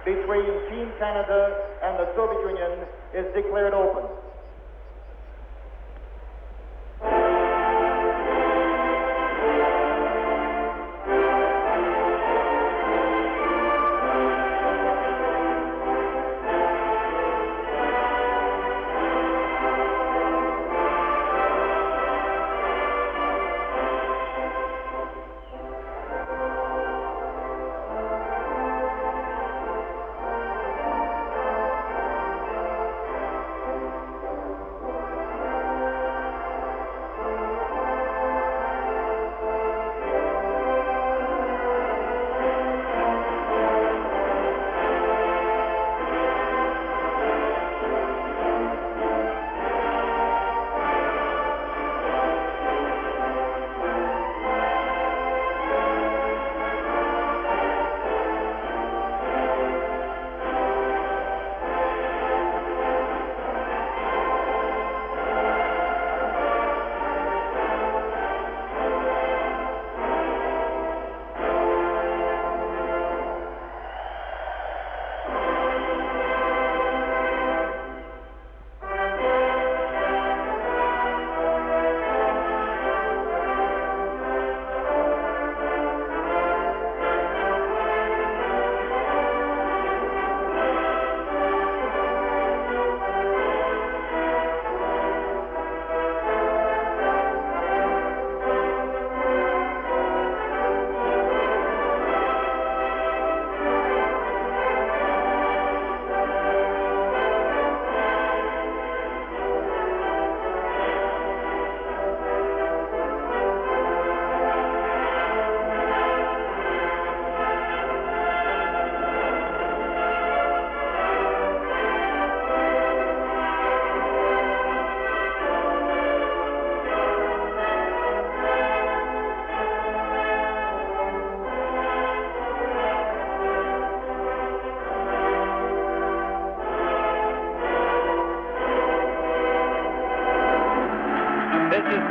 between Team Canada and the Soviet Union is declared open.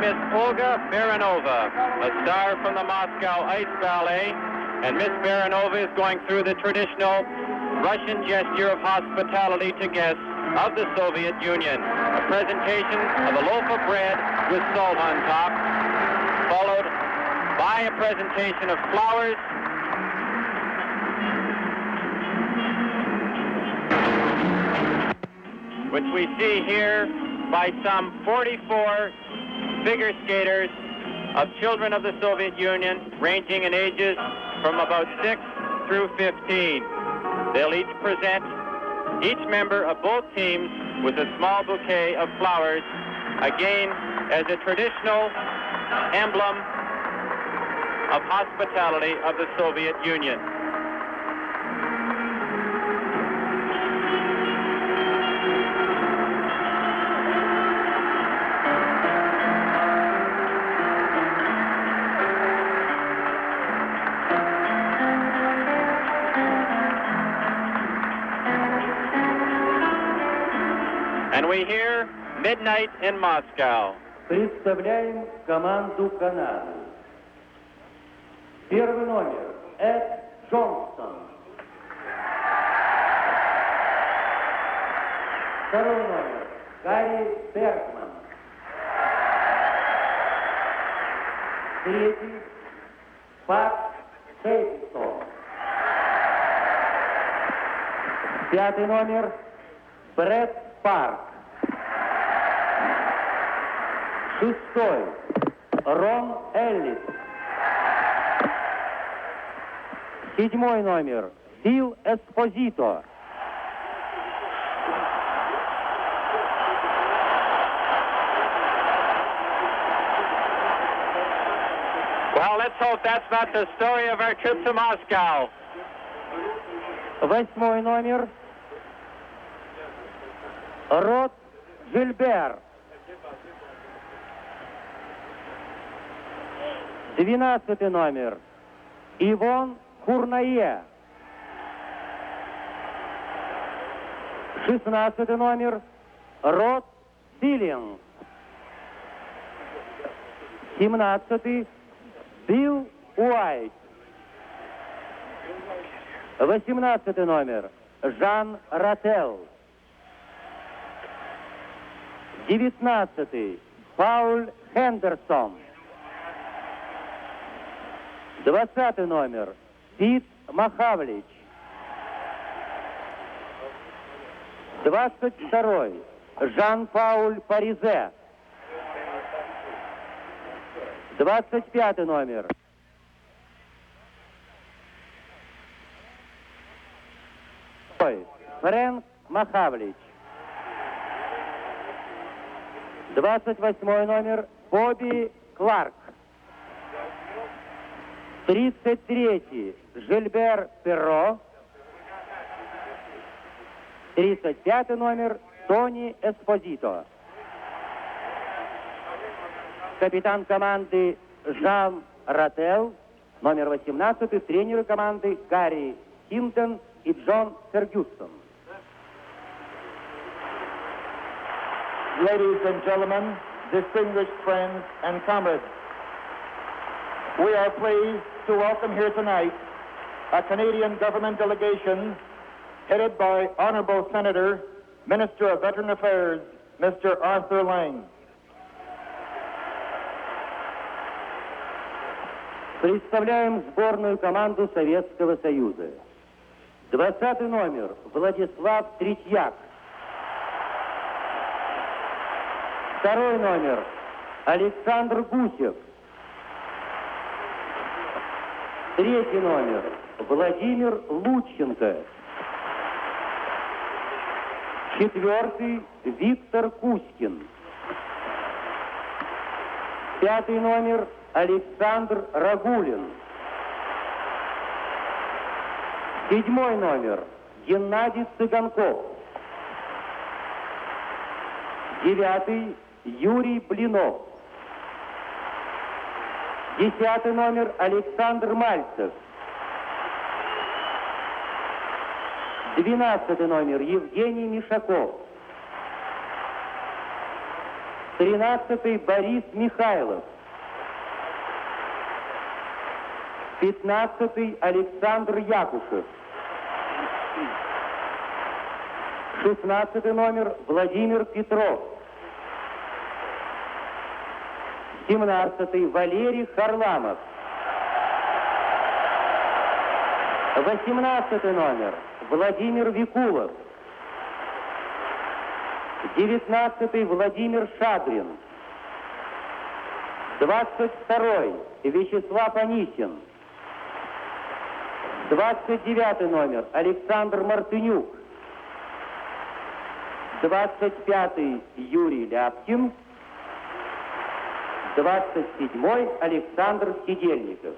Miss Olga Baranova, a star from the Moscow Ice Ballet, and Miss Baranova is going through the traditional Russian gesture of hospitality to guests of the Soviet Union. A presentation of a loaf of bread with salt on top, followed by a presentation of flowers, which we see here by some 44 figure skaters of children of the Soviet Union, ranging in ages from about 6 through 15. They'll each present each member of both teams with a small bouquet of flowers, again as a traditional emblem of hospitality of the Soviet Union. And we hear Midnight in Moscow. Представляем команду Канады. Первый номер Эд Джонсон. Второй номер Гарри Бергман. Третий Пак Кейпсон. Пятый номер Брэд Парк. Шестой Рон Эллис. Седьмой номер Фил Эспозито. Well, let's hope that's not the story of our trip to Moscow. Восьмой номер Род Жильбер. 12-й номер Ивон Курнае. 16-й номер Род Силинг. 17-й Билл Уайт. 18-й номер Жан Ротел. 19-й Пауль Хендерсон. 20-й номер Пит Махавлич. 22-й Жан-Пауль Паризе. 25-й номер Фрэнк Махавлич. 28-й номер Бобби Кларк. 33-й Жильбер Перро. 35-й номер Тони Эспозито. Капитан команды Жан Ротел. Номер 18-й тренеры команды Гарри Хинтон и Джон Фергюсон. Ladies and gentlemen, distinguished friends and comrades, we are pleased to welcome here tonight a Canadian government delegation headed by Honorable Senator, Minister of Veteran Affairs, Mr. Arthur Lang. Представляем сборную команду Советского Союза. 20-й номер Владислав Третьяк. 2-й номер Александр Гусев. 3-й номер Владимир Лутченко. 4-й Виктор Кузькин. 5-й номер Александр Рагулин. 7-й номер Геннадий Цыганков. 9-й Юрий Блинов. 10-й номер Александр Мальцев. 12-й номер Евгений Мишаков. 13-й Борис Михайлов. 15-й Александр Якушев. 16-й номер Владимир Петров. 17-й Валерий Харламов. 18-й номер Владимир Викулов. 19-й Владимир Шадрин. 22-й Вячеслав Анисин. 29-й номер Александр Мартынюк. 25-й Юрий Ляпкин. 27-й Александр Сидельников.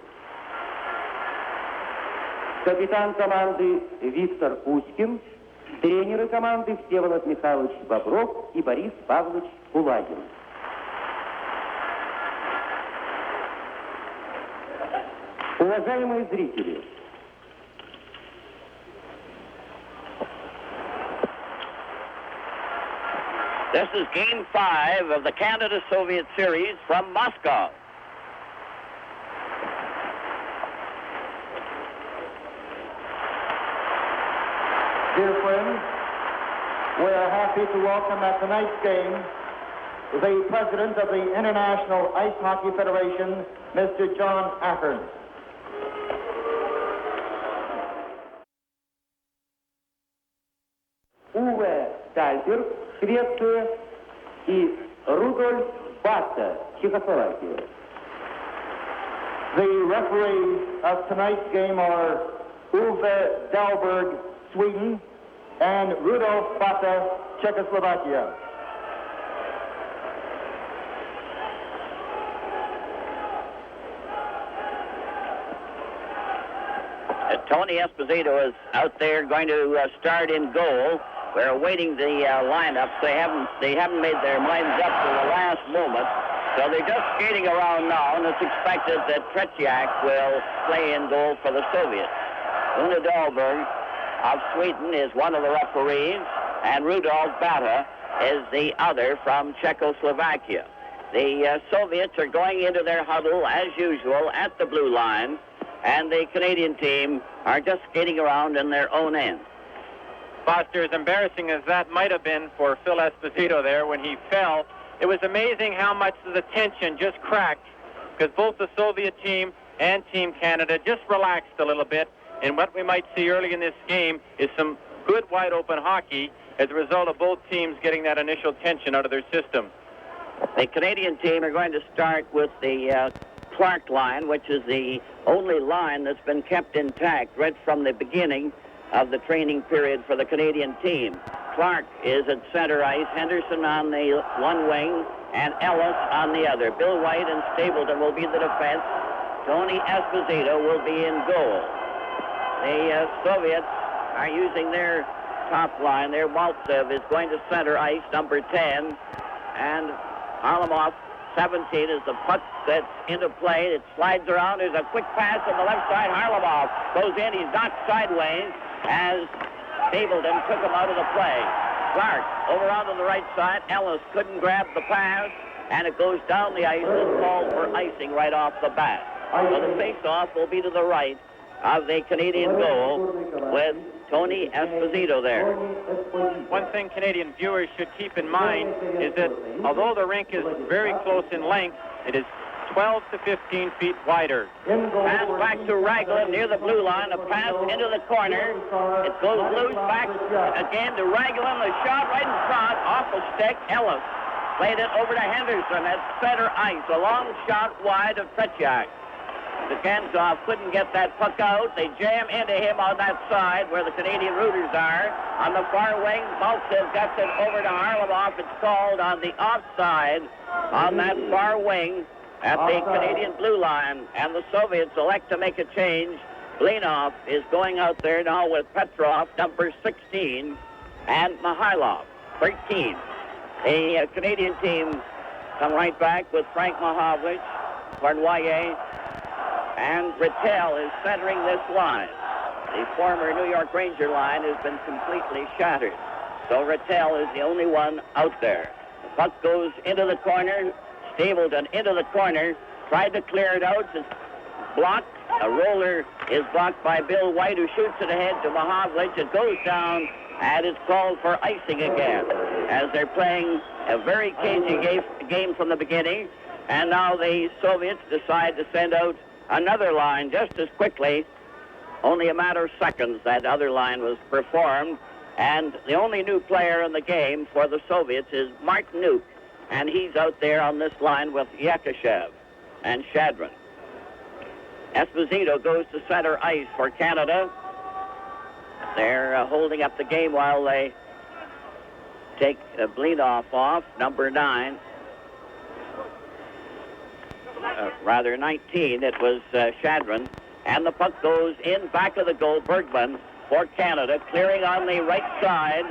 Капитан команды Виктор Кузькин. Тренеры команды Всеволод Михайлович Бобров и Борис Павлович Кулагин. Уважаемые зрители, this is Game 5 of the Canada-Soviet Series from Moscow. Dear friends, we are happy to welcome at tonight's game the President of the International Ice Hockey Federation, Mr. John Ahern. Уве Дальберг, Швеция, и Рудольф Батя, Чехословакия. The referees of tonight's game are Uwe Dälberg, Sweden, and Rudolf Bata, Czechoslovakia. Tony Esposito is out there going to start in goal. We're awaiting the lineups. They haven't made their minds up to the last moment. So they're just skating around now, and it's expected that Tretjak will play in goal for the Soviets. Una Dahlberg of Sweden is one of the referees, and Rudolf Bata is the other from Czechoslovakia. The Soviets are going into their huddle as usual at the blue line, and the Canadian team are just skating around in their own end. Foster, as embarrassing as that might have been for Phil Esposito there when he fell, it was amazing how much the tension just cracked, because both the Soviet team and Team Canada just relaxed a little bit, and what we might see early in this game is some good wide-open hockey as a result of both teams getting that initial tension out of their system. The Canadian team are going to start with the Clark line, which is the only line that's been kept intact right from the beginning of the training period for the Canadian team. Clark is at center ice, Henderson on the one wing, and Ellis on the other. Bill White and Stapleton will be the defense. Tony Esposito will be in goal. The Soviets are using their top line. Their Mальцев is going to center ice, number 10, and Harlamov, 17, is the puck that's into play. It slides around. There's a quick pass on the left side. Harlamov goes in. He's knocked sideways as Stapleton took him out of the play. Clark over onto the right side. Ellis couldn't grab the pass, and it goes down the ice and called for icing right off the bat. So the face-off will be to the right of the Canadian goal with Tony Esposito there. One thing Canadian viewers should keep in mind is that although the rink is very close in length, it is 12 to 15 feet wider. Pass back to Ragulin near the blue line. A pass into the corner. It goes loose back again to Ragulin. The shot right in front off the stick. Ellis played it over to Henderson at center ice. A long shot wide of Tretьяк. Цыганков couldn't get that puck out. They jam into him on that side where the Canadian rooters are. On the far wing, Mальцев gets it over to Harlamov. It's called on the offside on that far wing at the Canadian blue line. And the Soviets elect to make a change. Blинov is going out there now with Petrov, number 16, and Mihайлов, 13. The Canadian team come right back with Frank Mahovlich, Cornwallier, and Rattel is centering this line. The former New York Ranger line has been completely shattered. So Rattel is the only one out there. The puck goes into the corner. Stapleton into the corner. Tried to clear it out. It's blocked. A roller is blocked by Bill White, who shoots it ahead to Mahovlich. It goes down, and it's called for icing again, as they're playing a very cagey game from the beginning. And now the Soviets decide to send out another line just as quickly. Only a matter of seconds that other line was performed. And the only new player in the game for the Soviets is Mартынюk. And he's out there on this line with Yakушев and Shadrin. Esposito goes to center ice for Canada. They're holding up the game while they take Blinoff off, number 9. 19, it was Shadrin. And the puck goes in back of the goal. Bергmans for Canada, clearing on the right side.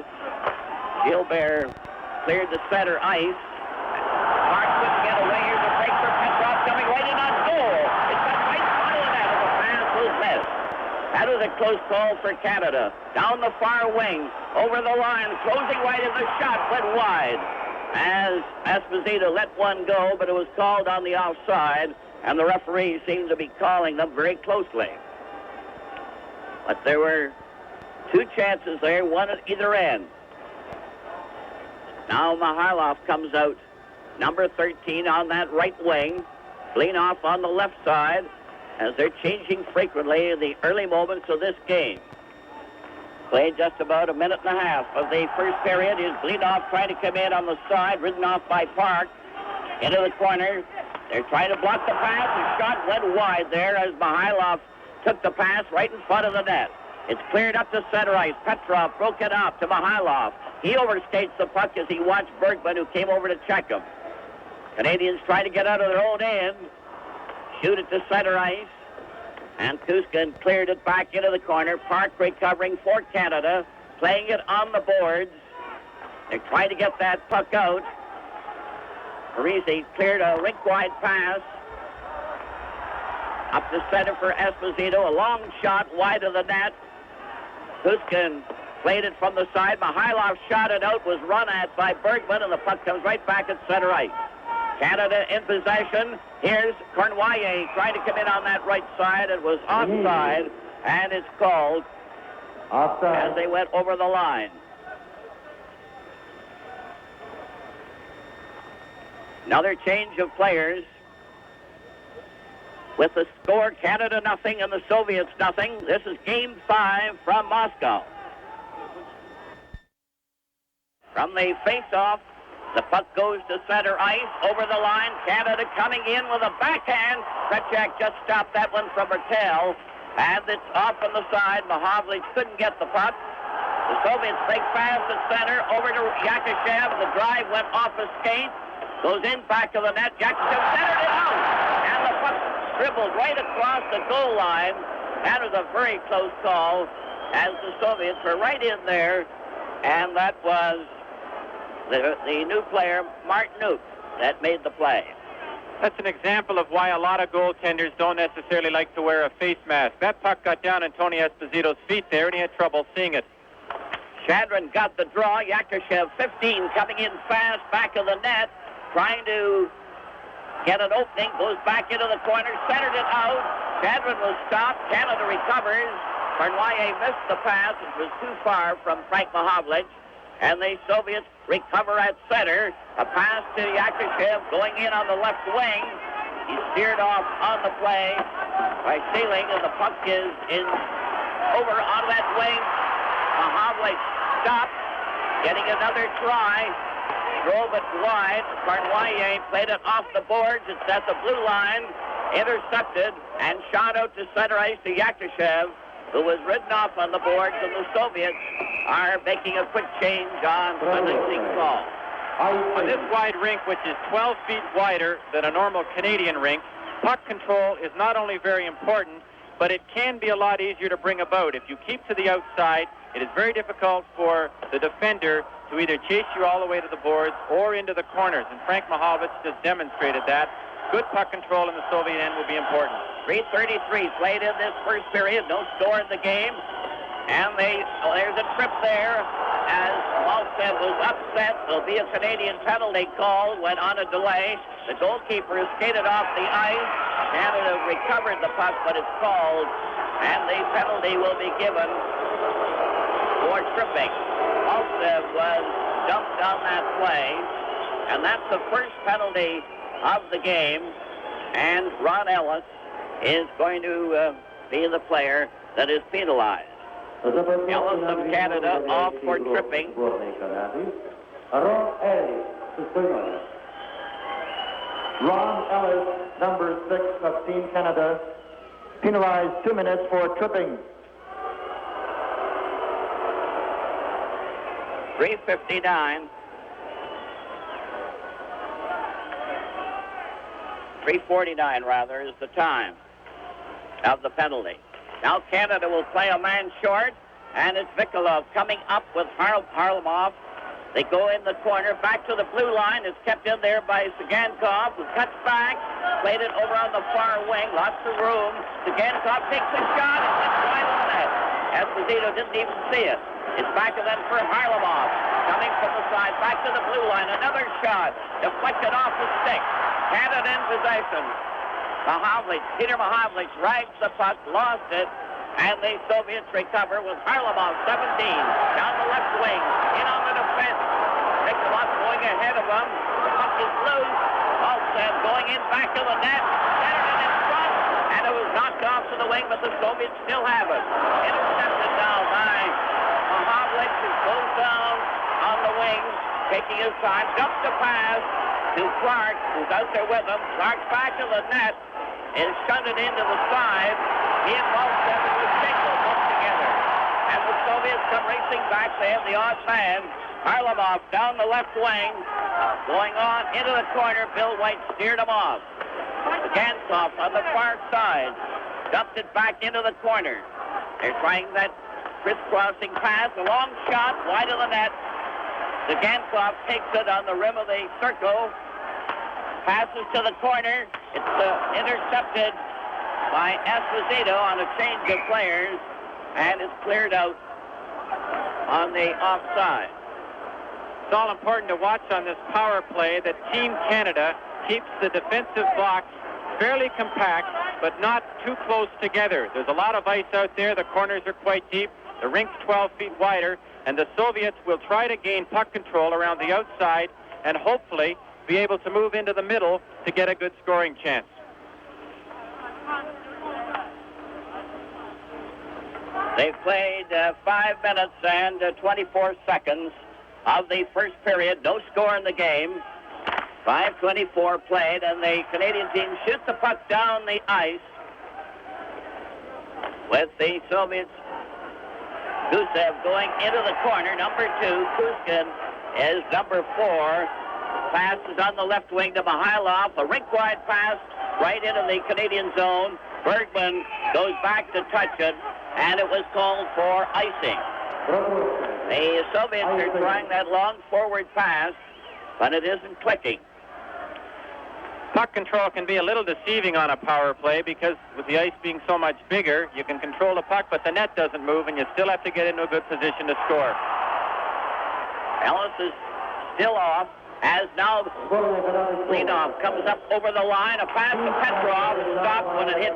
Gilbert cleared the center ice. Mark couldn't get away. Here's a break for Petrov coming right in on goal. It's got right in front of the net, and the pass was missed. That was a close call for Canada. Down the far wing, over the line, closing right, and the shot went wide. As Esposito let one go, but it was called on the offside, and the referee seemed to be calling them very closely. But there were two chances there, one at either end. Now Mihайлов comes out, number 13 on that right wing. Blinoff on the left side, as they're changing frequently in the early moments of this game. Played just about a minute and a half of the first period. Is Blinoff trying to come in on the side, ridden off by Park. Into the corner. They're trying to block the pass. The shot went wide there as Mihайлов took the pass right in front of the net. It's cleared up to center ice. Petrov broke it up to Mihайлов. He overskates the puck as he watched Bергman, who came over to check him. Canadians try to get out of their own end. Shoot it to center ice. And Kuzkin cleared it back into the corner. Park recovering for Canada, playing it on the boards. They're trying to get that puck out. Parisi cleared a rink-wide pass. Up the center for Esposito. A long shot wide of the net. Kuzkin played it from the side. Mihайлov shot it out, was run at by Bергman, and the puck comes right back at center ice. Canada in possession. Here's Cornwallier trying to come in on that right side. It was offside, and it's called as they went over the line. Another change of players. With the score Canada nothing and the Soviets nothing. This is Game 5 from Moscow. From the face-off, the puck goes to center ice, over the line. Canada coming in with a backhand. Tretьяк just stopped that one from Bertel. And it's off on the side. Mihайлов couldn't get the puck. The Soviets break fast at center, over to Yakuşev. The drive went off a skate. Goes in back of the net. Yakuşev centered it out. And the puck dribbled right across the goal line. That was a very close call, as the Soviets were right in there. And that was the new player, Mартынюk, that made the play. That's an example of why a lot of goaltenders don't necessarily like to wear a face mask. That puck got down on Tony Esposito's feet there, and he had trouble seeing it. Shadrin got the draw. Yakuşev, 15, coming in fast, back of the net, trying to get an opening, goes back into the corner, centered it out. Shadrin was stopped. Canada recovers. Bergman missed the pass. It was too far from Frank Mihайлov. And the Soviets recover at center. A pass to Yakuşev going in on the left wing. He steered off on the play by Sealing, and the puck is in over on that wing. Mihайлov stopped, getting another try. Drove it wide. Bergman played it off the boards. It's at the blue line. Intercepted and shot out to center ice to Yakuşev, who was ridden off on the boards, and the Soviets are making a quick change on the missing call. On this wide rink, which is 12 feet wider than a normal Canadian rink, puck control is not only very important, but it can be a lot easier to bring about. If you keep to the outside, it is very difficult for the defender to either chase you all the way to the boards or into the corners, and Frank Mihайлov just demonstrated that. Good puck control in the Soviet end will be important. 3:33 played in this first period. No score in the game. And there's a trip there as Mальцев was upset. There'll be a Canadian penalty call. Went on a delay. The goalkeeper skated off the ice. Canada recovered the puck, but it's called. And the penalty will be given for tripping. Mальцев was dumped on that play. And that's the first penalty of the game. And Ron Ellis is going to be the player that is penalized. Ellis of Canada off for tripping. Ron Ellis, number 6 of Team Canada, penalized 2 minutes for tripping. 3:59. 3:49 rather is the time of the penalty. Now Canada will play a man short, and it's Vikulov coming up with Harlamov. They go in the corner, back to the blue line. It's kept in there by Цыганков, who cuts back, played it over on the far wing, lots of room. Цыганкov takes a shot, and it's wide of the net. Esposito didn't even see it. It's back to them for Harlamov, coming from the side, back to the blue line. Another shot, deflected off the stick. Canada in possession. Peter Mihайлov drags the puck, lost it, and the Soviets recover with Harlamov, 17, down the left wing, in on the defense. Vikulov going ahead of him. The puck is loose. Mальцев going in back of the net, centered it in front, and it was knocked off to the wing, but the Soviets still have it. Intercepted now by Mihайлov, who goes down on the wing, taking his time, dumps the pass to Clark, who's out there with him. Clark back to the net, is shunted into the side. He and Mальцев and Lutchenko both together. And the Soviets come racing back. They have the odd man. Harlamov down the left wing, going on into the corner. Bill White steered him off. Gansov on the far side, dumped it back into the corner. They're trying that crisscrossing pass, a long shot, wide of the net. The Gansov takes it on the rim of the circle, passes to the corner. It's intercepted by Esposito on a change of players, and it's cleared out on the offside. It's all important to watch on this power play that Team Canada keeps the defensive box fairly compact, but not too close together. There's a lot of ice out there. The corners are quite deep. The rink's 12 feet wider, and the Soviets will try to gain puck control around the outside and hopefully be able to move into the middle to get a good scoring chance. They've played 5 minutes and 24 seconds of the first period. No score in the game. 5:24 played, and the Canadian team shoots the puck down the ice with the Soviets. Gusев going into the corner. Number 2, Kuzkin, is number 4. Pass is on the left wing to Mihайлов. A rink-wide pass right into the Canadian zone. Bергman goes back to touch it, and it was called for icing. The Soviets are trying that long forward pass, but it isn't clicking. Puck control can be a little deceiving on a power play because with the ice being so much bigger, you can control the puck, but the net doesn't move, and you still have to get into a good position to score. Ellis is still off, as now Blinoff comes up over the line. A pass to Petrov is stopped when it hit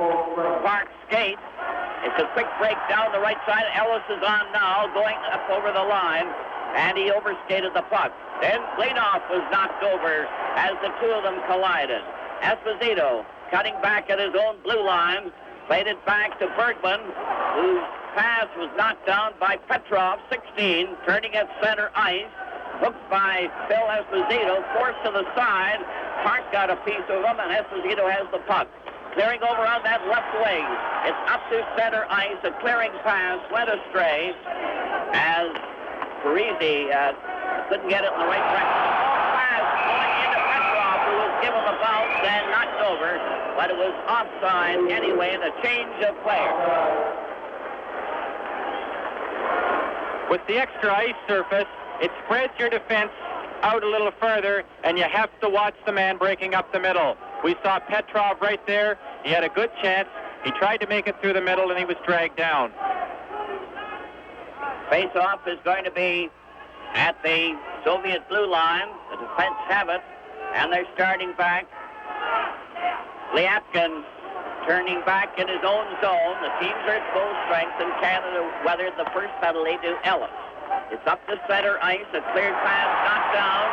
Park's skate. It's a quick break down the right side. Ellis is on now, going up over the line, and he overskated the puck. Then Blinoff was knocked over as the two of them collided. Esposito cutting back at his own blue line, played it back to Bергman, whose pass was knocked down by Petrov, 16, turning at center ice. Hooked by Phil Esposito, forced to the side. Park got a piece of him, and Esposito has the puck. Clearing over on that left wing. It's up to center ice. A clearing pass went astray as Parisi couldn't get it in the right direction. A long pass going into Petrov, who was given the bounce and knocked over, but it was offside anyway, and a change of players. With the extra ice surface, it spreads your defense out a little further, and you have to watch the man breaking up the middle. We saw Petrov right there. He had a good chance. He tried to make it through the middle, and he was dragged down. Face-off is going to be at the Soviet blue line. The defense have it, and they're starting back. Ляпкин turning back in his own zone. The teams are at full strength, and Canada weathered the first penalty to Ellis. It's up to center ice. A cleared pass, knocked down.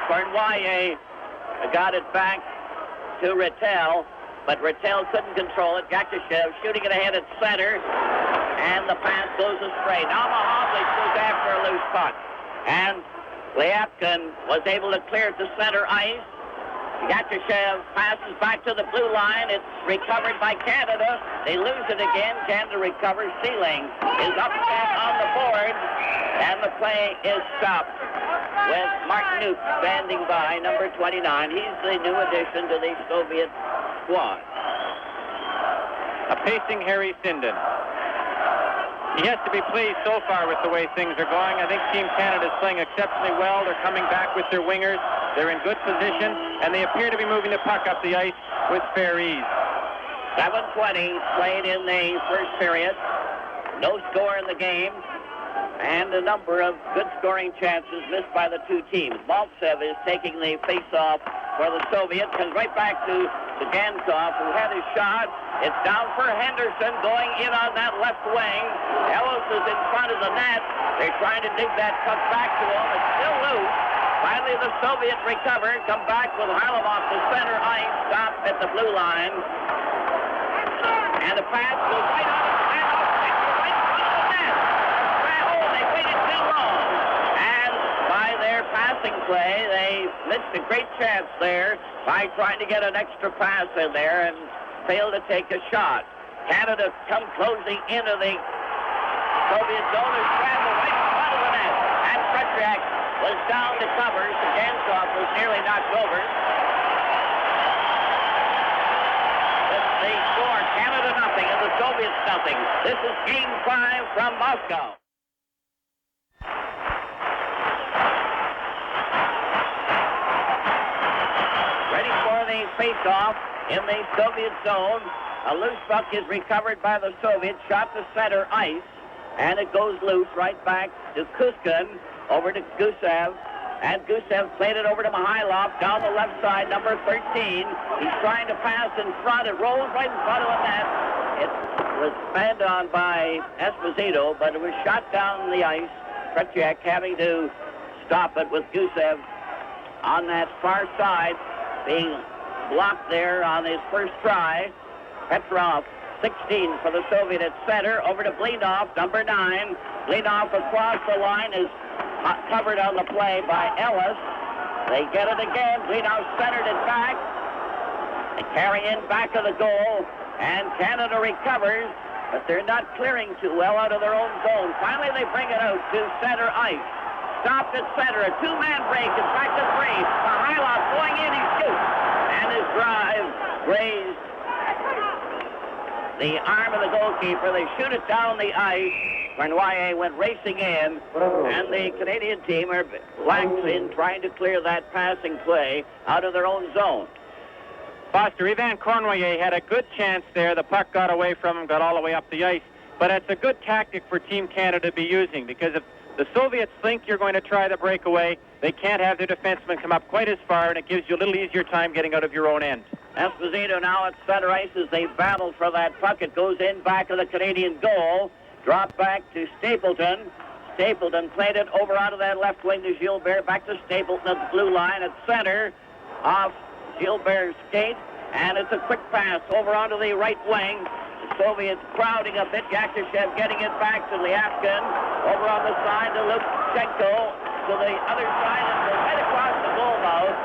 Cornwallier got it back to Rattel, but Rattel couldn't control it. Yakушев shooting it ahead at center, and the pass goes astray. Now Mihайлov goes after a loose puck, and Ляпкин was able to clear it to center ice. Yakушев passes back to the blue line. It's recovered by Canada. They lose it again. Canada recovers. Sealing is upset on the board, and the play is stopped with Mартынюk standing by, number 29. He's the new addition to the Soviet squad. A pacing Harry Sinden. He has to be pleased so far with the way things are going. I think Team Canada is playing exceptionally well. They're coming back with their wingers. They're in good position, and they appear to be moving the puck up the ice with fair ease. 7:20 played in the first period. No score in the game, and a number of good scoring chances missed by the two teams. Mальцев is taking the face-off for the Soviets. Comes right back to Цыганков, who had his shot. It's down for Henderson, going in on that left wing. Ellis is in front of the net. They're trying to dig that puck back to him. It's still loose. Finally, the Soviets recover, come back with Harlamov to center ice, stop at the blue line. And the pass goes right on his head, right in front of the net. Oh, they waited too long. And by their passing play, they missed a great chance there by trying to get an extra pass in there and failed to take a shot. Canada come closing into the Soviet zone and scramble right in front of the net. And Tretьяк was down to cover. Цыганков was nearly knocked over. That's the score. Canada nothing and the Soviets nothing. This is Game 5 from Moscow. Ready for the face-off in the Soviet zone. A loose puck is recovered by the Soviets, shot to center ice, and it goes loose right back to Kuzkin, over to Gusев, and Gusев played it over to Mihайлov, down the left side, number 13. He's trying to pass in front. It rolls right in front of the net. It's was sped on by Esposito, but it was shot down the ice. Tretьяк having to stop it with Gusев on that far side, being blocked there on his first try. Petrov, 16 for the Soviet at center, over to Blинov, number 9. Blinov across the line is covered on the play by Ellis. They get it again. Blinov centered it back. They carry in back of the goal, and Canada recovers, but they're not clearing too well out of their own zone. Finally, they bring it out to center ice. Stopped at center, a two-man break, in fact, a three. Mihайлov going in, he shoots, and his drive grazed the arm of the goalkeeper. They shoot it down the ice. Cornwallis went racing in, and the Canadian team are blanked in trying to clear that passing play out of their own zone. Foster, Ivan Cornwallis had a good chance there. The puck got away from him, got all the way up the ice. But it's a good tactic for Team Canada to be using, because if the Soviets think you're going to try the breakaway, they can't have their defensemen come up quite as far, and it gives you a little easier time getting out of your own end. Esposito now at center ice as they battle for that puck. It goes in back of the Canadian goal. Drop back to Stapleton. Stapleton played it over out of that left wing to Gilbert. Back to Stapleton at the blue line at center. Off Gilbert's skate. And it's a quick pass over onto the right wing. The Soviets crowding a bit. Yakушев getting it back to Ляпкин. Over on the side to Lutchenko. To the other side and goes right across the goal mouth.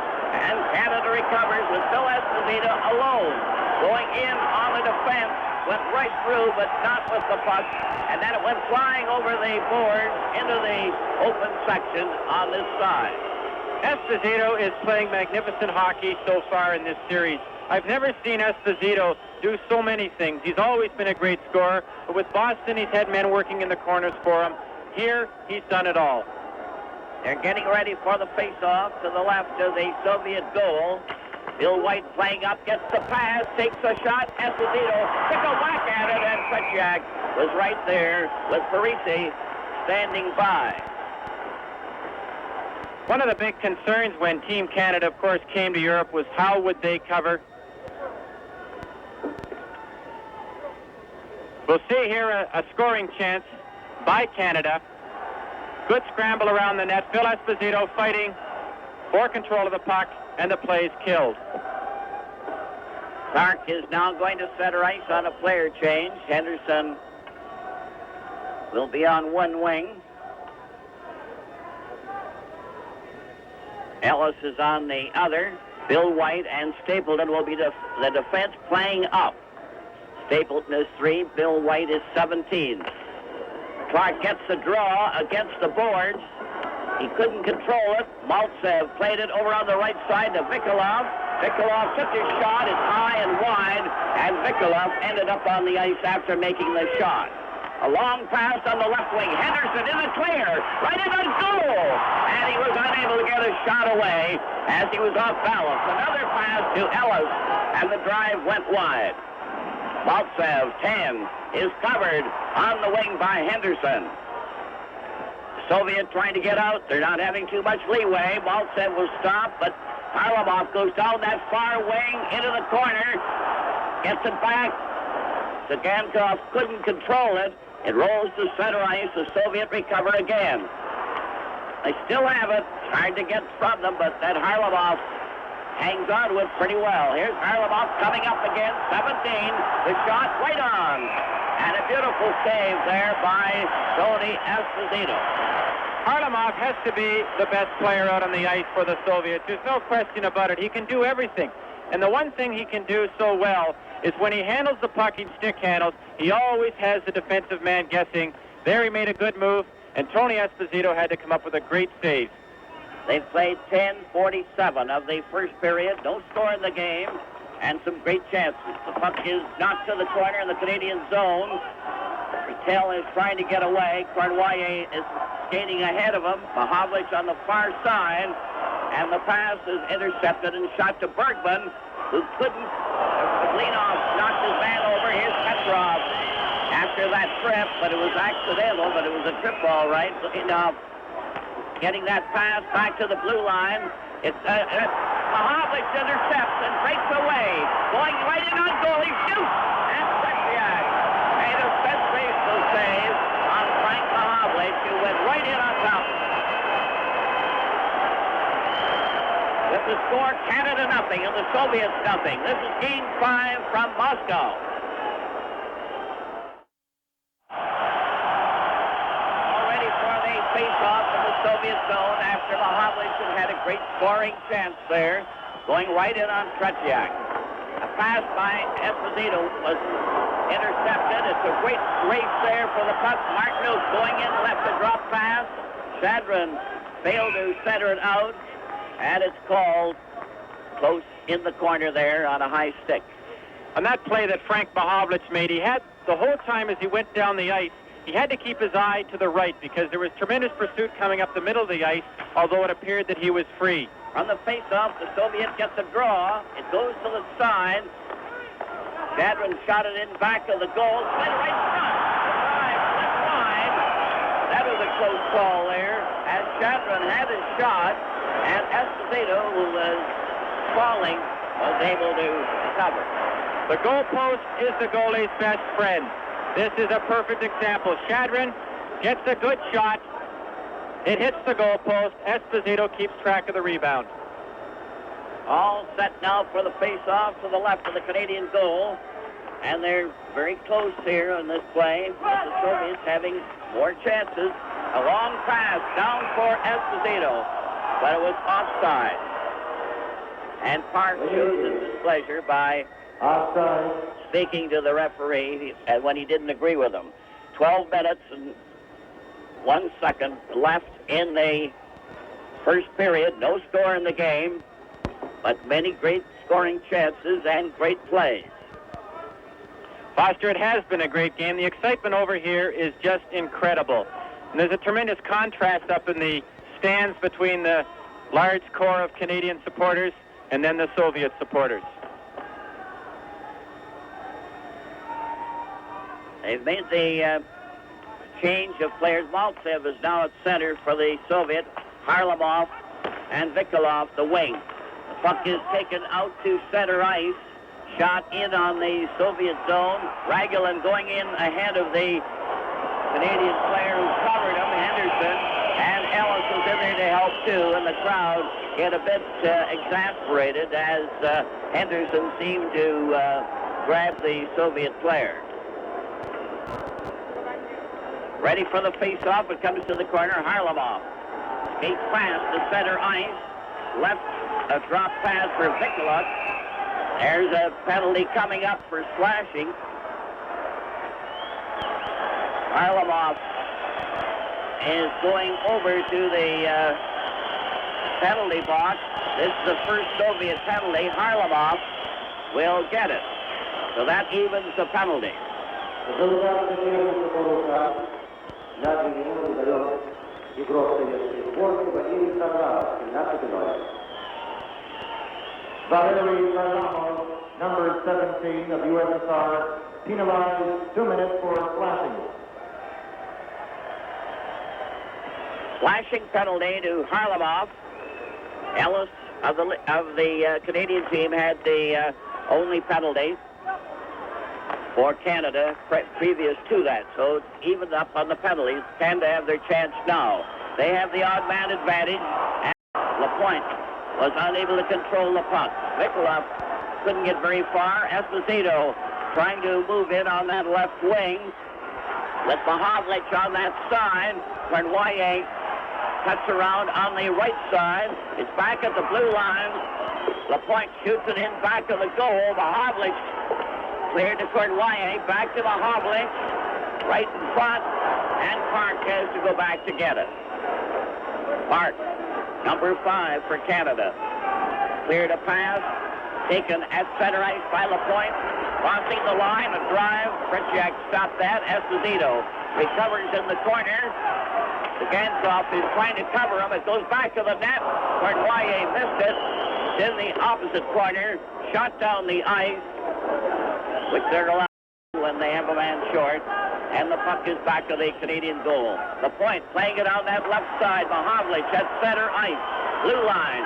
And Canada recovers with Phil Esposito alone. Going in on the defense. Went right through, but not with the puck. And then it went flying over the boards into the open section on this side. Esposito is playing magnificent hockey so far in this series. I've never seen Esposito do so many things. He's always been a great scorer, but with Boston, he's had men working in the corners for him. Here, he's done it all. They're getting ready for the face-off to the left of the Soviet goal. Bill White playing up, gets the pass, takes a shot. Esposito took a whack at it, and Tretьяк was right there with Parisi standing by. One of the big concerns when Team Canada, of course, came to Europe was how would they cover. We'll see here a scoring chance by Canada. Good scramble around the net. Phil Esposito fighting for control of the puck, and the play is killed. Clark is now going to center ice on a player change. Henderson will be on one wing. Ellis is on the other. Bill White and Stapleton will be the defense playing up. Stapleton is 3, Bill White is 17. Clark gets the draw against the boards. He couldn't control it. Mальцев played it over on the right side to Vikulov. Vikulov took his shot. It's high and wide, and Vikulov ended up on the ice after making the shot. A long pass on the left wing. Henderson in the clear, right in the goal, and he was unable to get a shot away as he was off balance. Another pass to Ellis, and the drive went wide. Mальцев, 10, is covered on the wing by Henderson. Soviet trying to get out. They're not having too much leeway. Mальцев will stop, but Harlamov goes down that far wing into the corner. Gets it back. Цыганков couldn't control it. It rolls to center ice. The Soviet recover again. They still have it. Hard to get from them, but that Harlamov hangs on to it pretty well. Here's Harlamov coming up again. 17. The shot right on. And a beautiful save there by Tony Esposito. Harlamov has to be the best player out on the ice for the Soviets. There's no question about it. He can do everything. And the one thing he can do so well is when he handles the puck in stick handles, he always has the defensive man guessing. There he made a good move, and Tony Esposito had to come up with a great save. They've played 10:47 of the first period. No score in the game, and some great chances. The puck is knocked to the corner in the Canadian zone. Rattel is trying to get away. Cornwallis is skating ahead of him. Mahavlich on the far side, and the pass is intercepted and shot to Bергman, who couldn't. Blinoff knocked his man over. Here's Petrov after that trip, but it was accidental, but it was a trip all right. Blinoff getting that pass back to the blue line. It's Mahavlich intercepts and breaks away. Going right in on goal. He shoots. And Tretьяк Mahavlich, who went right in on top. With the score, Canada nothing and the Soviets nothing. This is Game 5 from Moscow. Already for the face-off in the Soviet zone after Mahavlich had a great scoring chance there, going right in on Tretьяк. A pass by Esposito was intercepted. It's a great race there for the puck. Mартынюk going in, left a drop pass. Shadrin failed to center it out. And it's called close in the corner there on a high stick. On that play that Frank Mahavlich made, he had, the whole time as he went down the ice, he had to keep his eye to the right because there was tremendous pursuit coming up the middle of the ice, although it appeared that he was free. On the face-off, the Soviet gets a draw. It goes to the side. Shadrin shot it in back of the goal. Slid right front. Slid wide. That was a close call there, as Shadrin had his shot. And Esposito, who was falling, was able to cover. The goalpost is the goalie's best friend. This is a perfect example. Shadrin gets a good shot. It hits the goalpost. Esposito keeps track of the rebound. All set now for the face-off to the left of the Canadian goal. And they're very close here on this play. But the Soviets having more chances. A long pass down for Esposito. But it was offside. And Park shows his displeasure by speaking to the referee when he didn't agree with him. 12 minutes and 1 second left in the first period. No score in the game, but many great scoring chances and great plays. Foster, it has been a great game. The excitement over here is just incredible. And there's a tremendous contrast up in the stands between the large core of Canadian supporters and then the Soviet supporters. They've made the change of players. Mальцев is now at center for the Soviet. Harlamov and Викулов the wing. The puck is taken out to center ice. Shot in on the Soviet zone. Ragulin going in ahead of the Canadian player who covered him, Henderson. And Ellis was in there to help too. And the crowd get a bit exasperated as Henderson seemed to grab the Soviet player. Ready for the face-off. It comes to the corner. Harlamov skates fast to center ice. Left a drop pass for Vikula. There's a penalty coming up for slashing. Harlamov is going over to the penalty box. This is the first Soviet penalty. Harlamov will get it. So that evens the penalty. Valery Harlamov, number 17 of USSR, penalized 2 minutes for slashing. Slashing penalty to Harlamov. Ellis of the Canadian team had the only penalty for Canada previous to that. So it's evened up on the penalties. Canada have their chance now. They have the odd man advantage, and Lapointe was unable to control the puck. Vikula couldn't get very far. Esposito trying to move in on that left wing. With Mahavlich on that side. Cornwallis cuts around on the right side. It's back at the blue line. Lapointe shoots it in back of the goal. Mahavlich cleared to Cornwallis. Back to Mahavlich. Right in front. And Park has to go back to get it. Park, number 5 for Canada. Cleared a pass. Taken at center ice by Lapointe. Crossing the line, a drive. Tretьяк stopped that. Esposito recovers in the corner. Цыганкov is trying to cover him. It goes back to the net. Cornwallis missed it. It's in the opposite corner. Shot down the ice, which they're allowed when they have a man short. And the puck is back to the Canadian goal. Lapointe playing it on that left side. Mahavlich at center ice. Blue line.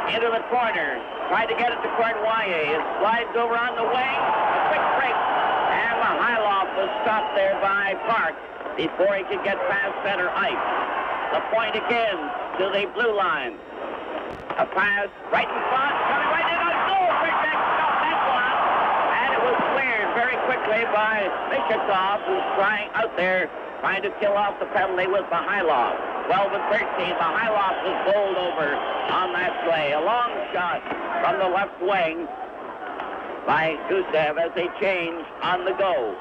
Into the corner. Tried to get it to Cornwallis. It slides over on the wing. A quick break. And Mihайлов was stopped there by Park. before he could get past center ice. The point again to the blue line. A pass right in front, coming right in on goal. Tretyak stopped that one. And it was cleared very quickly by Mishakov, who's trying to kill off the penalty with Mihайлов. 12 and 13. Mihайлov was bowled over on that play. A long shot from the left wing by Gusiev as they change on the go.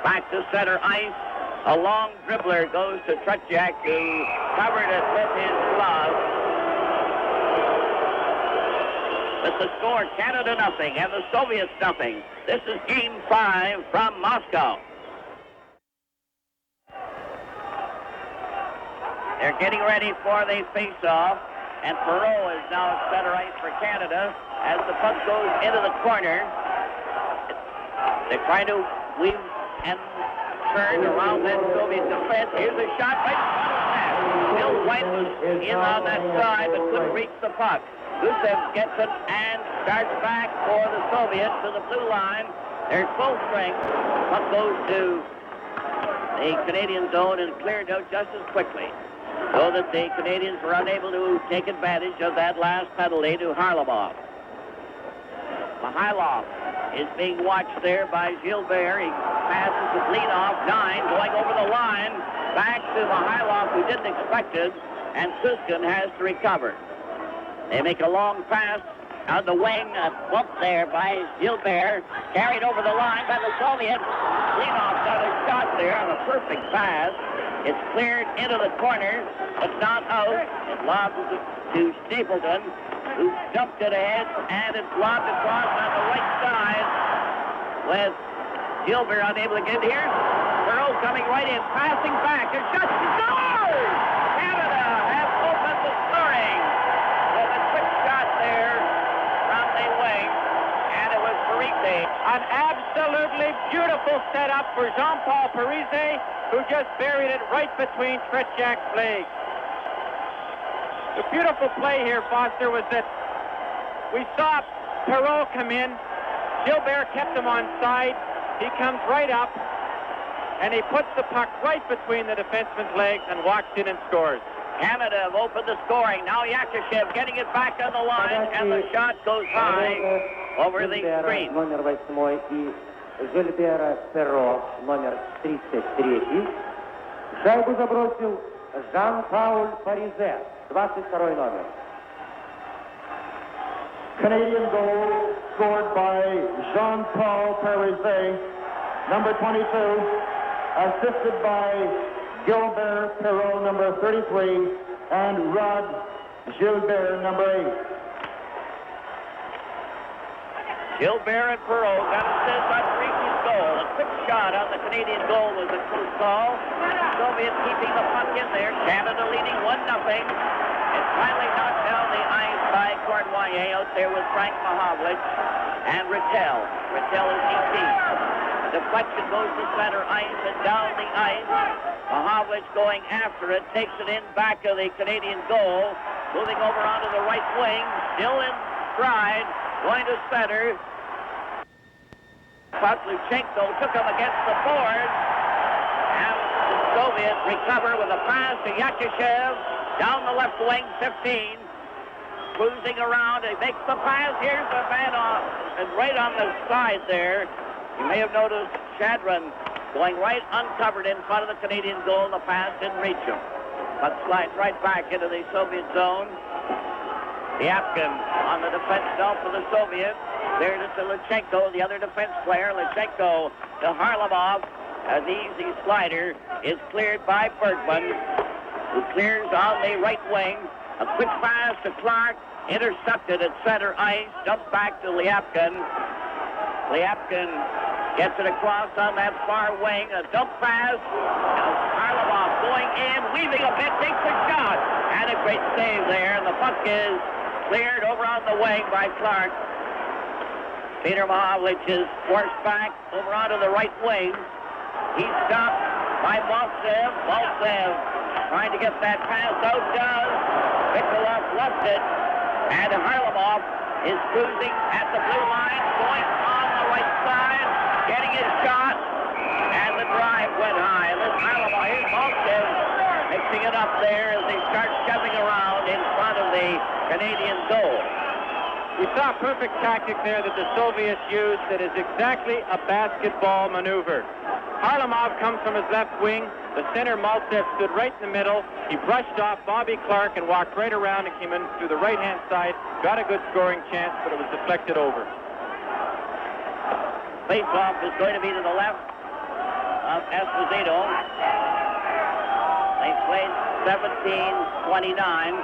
Back to center ice. A long dribbler goes to Tretьяк, who covered it with his glove. With the score, Canada nothing and the Soviets nothing. This is Game 5 from Moscow. They're getting ready for the face-off, and Perot is now at center ice for Canada as the puck goes into the corner. They're trying to weave and turn around that Soviet defense. Here's a shot right in front of that. Bill White was in on that side but couldn't reach the puck. Gusiev gets it and starts back for the Soviets to the blue line. They're full strength. Puck goes to the Canadian zone and cleared out just as quickly, so that the Canadians were unable to take advantage of that last penalty to Harlamov. Mihайлов is being watched there by Gilbert. He passes to Blinoff, 9, going over the line. Back to Mihайлov, who didn't expect it, and Kuzькин has to recover. They make a long pass on the wing, a bump there by Gilbert, carried over the line by the Soviets. Blinoff got a shot there on a perfect pass. It's cleared into the corner, but not out. It lobs to Stapleton, who dumped it ahead, and it's lobbed across on the right side with Gilbert unable to get here. Perot coming right in, passing back, a shot, scores! Canada has opened the scoring with a quick shot there from the wing, and it was Parise. An absolutely beautiful setup for Jean-Paul Parise, who just buried it right between Tretьяк's legs. The beautiful play here, Foster, was that we saw Perot come in. Gilbert kept him on side. He comes right up, and he puts the puck right between the defenseman's legs and walks in and scores. Canada have opened the scoring. Now Yakушев getting it back on the line, and the shot goes high over the screen. Номер 8 и Жильбера Перро, номер 33. Шайбу забросил Жан-Пауль Паризе, 22 номер. Canadian goal scored by Jean-Paul Parise, number 22, assisted by Gilbert Perot, number 33, and Rod Gilbert, number 8. Gilbert and Perot got assist on Parisi's goal. A quick shot on the Canadian goal was a close call. Soviets keeping the puck in there. Canada leading 1-0. It's finally knocked down the ice by Cournoyer out there with Frank Mahovlich and Rattel. Rattel is DP. Deflection goes to center ice and down the ice. Mahovlich going after it, takes it in back of the Canadian goal, moving over onto the right wing, still in stride, going to center. Lutchenko took him against the boards, and the Soviets recover with a pass to Yakушев, down the left wing, 15, cruising around, he makes the pass, here's the man off, and right on the side there, you may have noticed Shadrin going right uncovered in front of the Canadian goal, and the pass didn't reach him, but slides right back into the Soviet zone. Ляпкин on the defense belt for the Soviets. There's it to Lutchenko, the other defense player. Lutchenko to Harlamov. An easy slider is cleared by Bергman, who clears on the right wing. A quick pass to Clark, intercepted at center ice, dumped back to Ляпкин. Ляпкин gets it across on that far wing. A dump pass. Now Harlamov going in, weaving a bit, takes a shot. And a great save there, and the puck is cleared over on the wing by Clark. Peter Mahovlich is forced back over onto the right wing. He's stopped by Mальцев. Mальцев trying to get that pass out, does. Vikulov left it, and Harlamov is cruising at the blue line, going on the right side, getting his shot, And the drive went high. And this Harlamov, here's Mальцев mixing it up there as they start shoving around in front of the Canadian goal. We saw perfect tactic there that the Soviets used that is exactly a basketball maneuver. Harlamov comes from his left wing. The center, Mальцев, stood right in the middle. He brushed off Bobby Clark and walked right around and came in through the right-hand side. Got a good scoring chance, but it was deflected over. Face-off is going to be to the left of Esposito. They played 17:29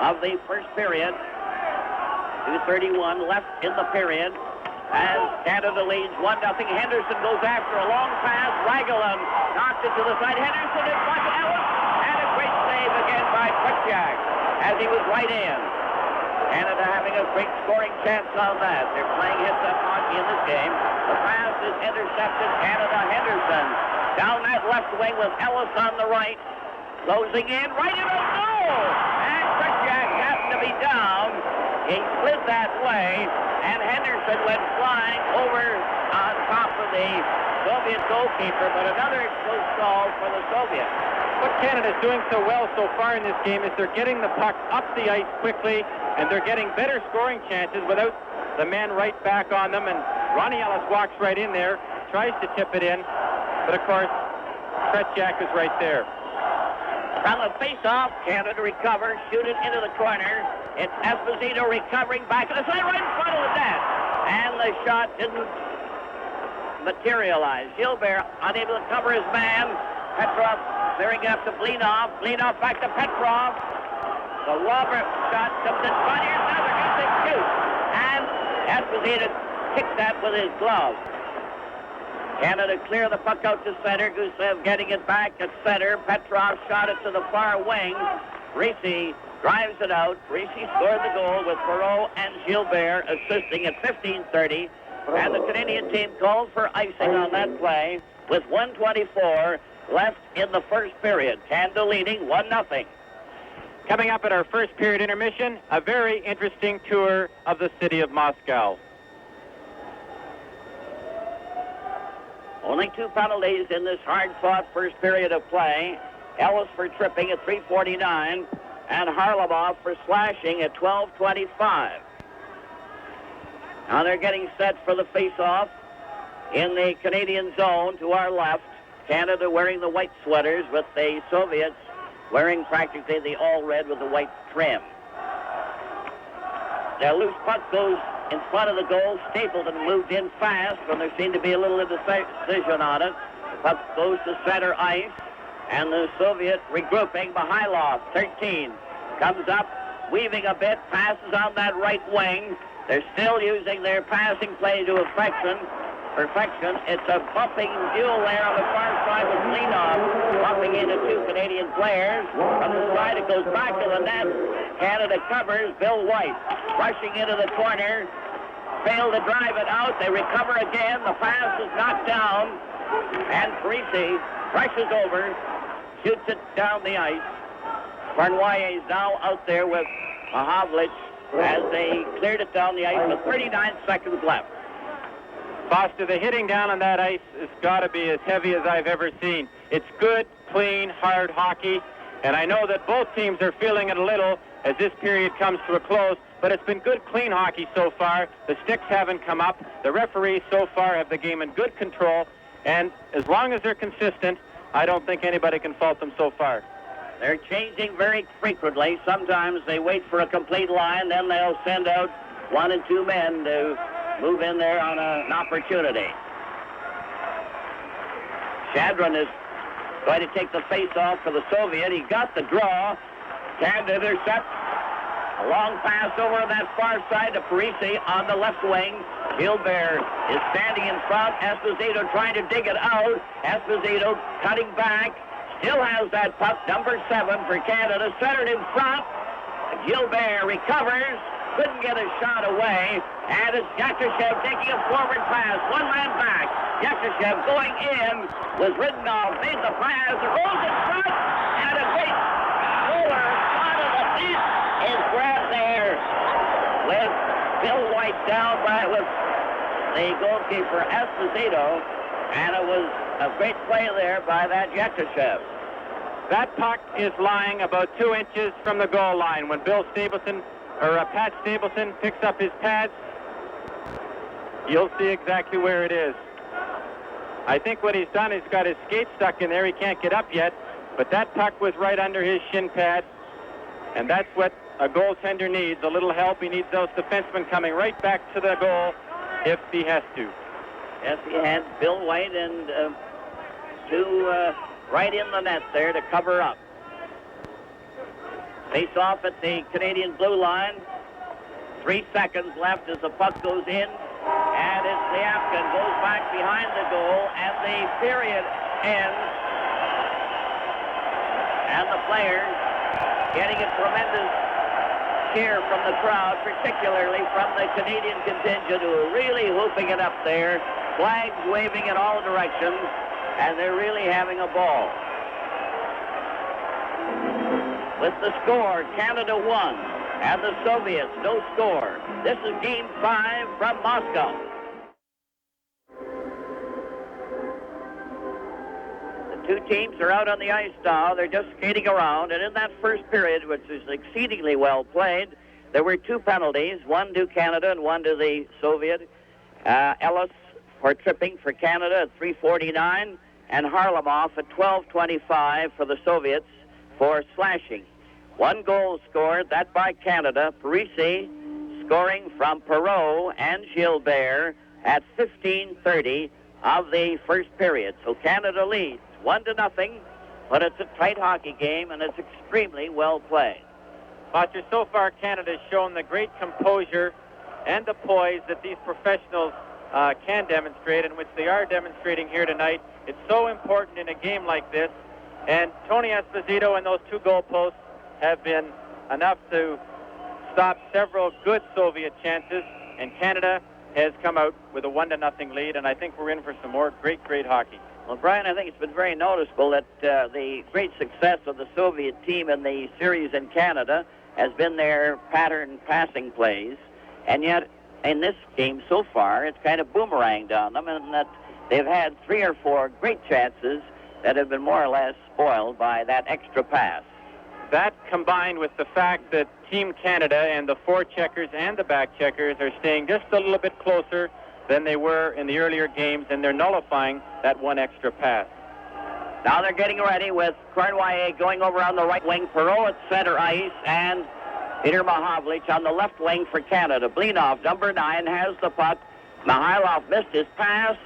of the first period. 2:31 left in the period as Canada leads 1-0. Henderson goes after a long pass. Ragulin knocks it to the side. Henderson is back to Ellis. And a great save again by Tretjak as he was right in. Canada having a great scoring chance on that. They're playing hits-up hockey in this game. The pass is intercepted. Canada, Henderson down that left wing with Ellis on the right. Closing in, right in the goal! And Tretjak happened to be down. He slid that way, and Henderson went flying over on top of the Soviet goalkeeper, but another close call for the Soviets. What Canada's doing so well so far in this game is they're getting the puck up the ice quickly, and they're getting better scoring chances without the man right back on them, and Ronnie Ellis walks right in there, tries to tip it in, but of course, Tretjak is right there. From the face-off, Canada recovers, shoot it into the corner. It's Esposito recovering back to the side, right in front of the net. And the shot didn't materialize. Gilbert unable to cover his man. Petrov clearing up to Blinoff. Blinoff back to Petrov. The Walber shot comes in front. Here's another good shoot. And Esposito kicked that with his glove. Canada clear the puck out to center. Gusiev getting it back at center. Petrov shot it to the far wing. Ricci drives it out. Ricci scored the goal with Perreault and Gilbert assisting at 15:30. And the Canadian team called for icing on that play with 1:24 left in the first period. Canada leading 1-0. Coming up at our first period intermission, a very interesting tour of the city of Moscow. Only 2 penalties in this hard-fought first period of play. Ellis for tripping at 3:49, and Harlamov for slashing at 12:25. Now they're getting set for the face-off in the Canadian zone to our left. Canada wearing the white sweaters with the Soviets wearing practically the all-red with the white trim. The loose puck goes in front of the goal. Stapleton moved in fast when there seemed to be a little indecision on it. The puck goes to center ice, and the Soviet regrouping. Mihайлov, 13, comes up, weaving a bit, passes on that right wing. They're still using their passing play to perfection. It's a bumping duel there on the far side with Blinoff bumping into 2 Canadian players. From the side, it goes back to the net. Canada covers. Bill White rushing into the corner. Failed to drive it out. They recover again. The pass is knocked down. And Parisi rushes over, shoots it down the ice. Cornwallis is now out there with Mahavlich as they cleared it down the ice with 39 seconds left. Foster, the hitting down on that ice has got to be as heavy as I've ever seen. It's good, clean, hard hockey, and I know that both teams are feeling it a little as this period comes to a close, but it's been good, clean hockey so far. The sticks haven't come up. The referees so far have the game in good control, and as long as they're consistent, I don't think anybody can fault them so far. They're changing very frequently. Sometimes they wait for a complete line, then they'll send out 1 and 2 men to move in there on an opportunity. Shadrin is going to take the face-off for the Soviet. He got the draw. Canada intercept. A long pass over on that far side to Parisi on the left wing. Gilbert is standing in front. Esposito trying to dig it out. Esposito cutting back. Still has that puck, number 7 for Canada, centered in front. Gilbert recovers. Couldn't get a shot away, and it's Yakушев taking a forward pass. 1 man back. Yakушев going in, was ridden off, made the pass, rolls in front, and a great roller out of the feet is grabbed there with Bill White down by with the goalkeeper Esposito. And it was a great play there by that Yakushev. That puck is lying about 2 inches from the goal line when Pat Stapleton picks up his pads. You'll see exactly where it is. I think what he's done is got his skate stuck in there. He can't get up yet, but that puck was right under his shin pad, and that's what a goaltender needs, a little help. He needs those defensemen coming right back to the goal if he has to. Yes, he had Bill White and two right in the net there to cover up. Face off at the Canadian blue line. 3 seconds left as the puck goes in, and it's Ляпкин goes back behind the goal, and the period ends. And the players getting a tremendous cheer from the crowd, particularly from the Canadian contingent, who are really hooping it up there, flags waving in all directions, and they're really having a ball. With the score, Canada won, and the Soviets no score. This is Game 5 from Moscow. The two teams are out on the ice now. They're just skating around, and in that first period, which was exceedingly well played, there were 2 penalties, one to Canada and one to the Soviet. Ellis for tripping for Canada at 3:49, and Harlamov at 12:25 for the Soviets for slashing. 1 goal scored, that by Canada. Parisi scoring from Perot and Gilbert at 15:30 of the first period. So Canada leads 1-0, but it's a tight hockey game, and it's extremely well played. Roger, so far Canada has shown the great composure and the poise that these professionals can demonstrate, and which they are demonstrating here tonight. It's so important in a game like this, and Tony Esposito and those 2 goalposts have been enough to stop several good Soviet chances, and Canada has come out with a 1-0 lead, and I think we're in for some more great hockey. Well, Brian, I think it's been very noticeable that the great success of the Soviet team in the series in Canada has been their pattern passing plays, and yet in this game so far, it's kind of boomeranged on them, and that they've had 3 or 4 great chances that have been more or less spoiled by that extra pass. That combined with the fact that Team Canada and the forecheckers and the backcheckers are staying just a little bit closer than they were in the earlier games, and they're nullifying that 1 extra pass. Now they're getting ready with Kornweier going over on the right wing, Perot at center ice, and Peter Mahavlich on the left wing for Canada. Blинov, number 9, has the puck. Mihайлов missed his pass.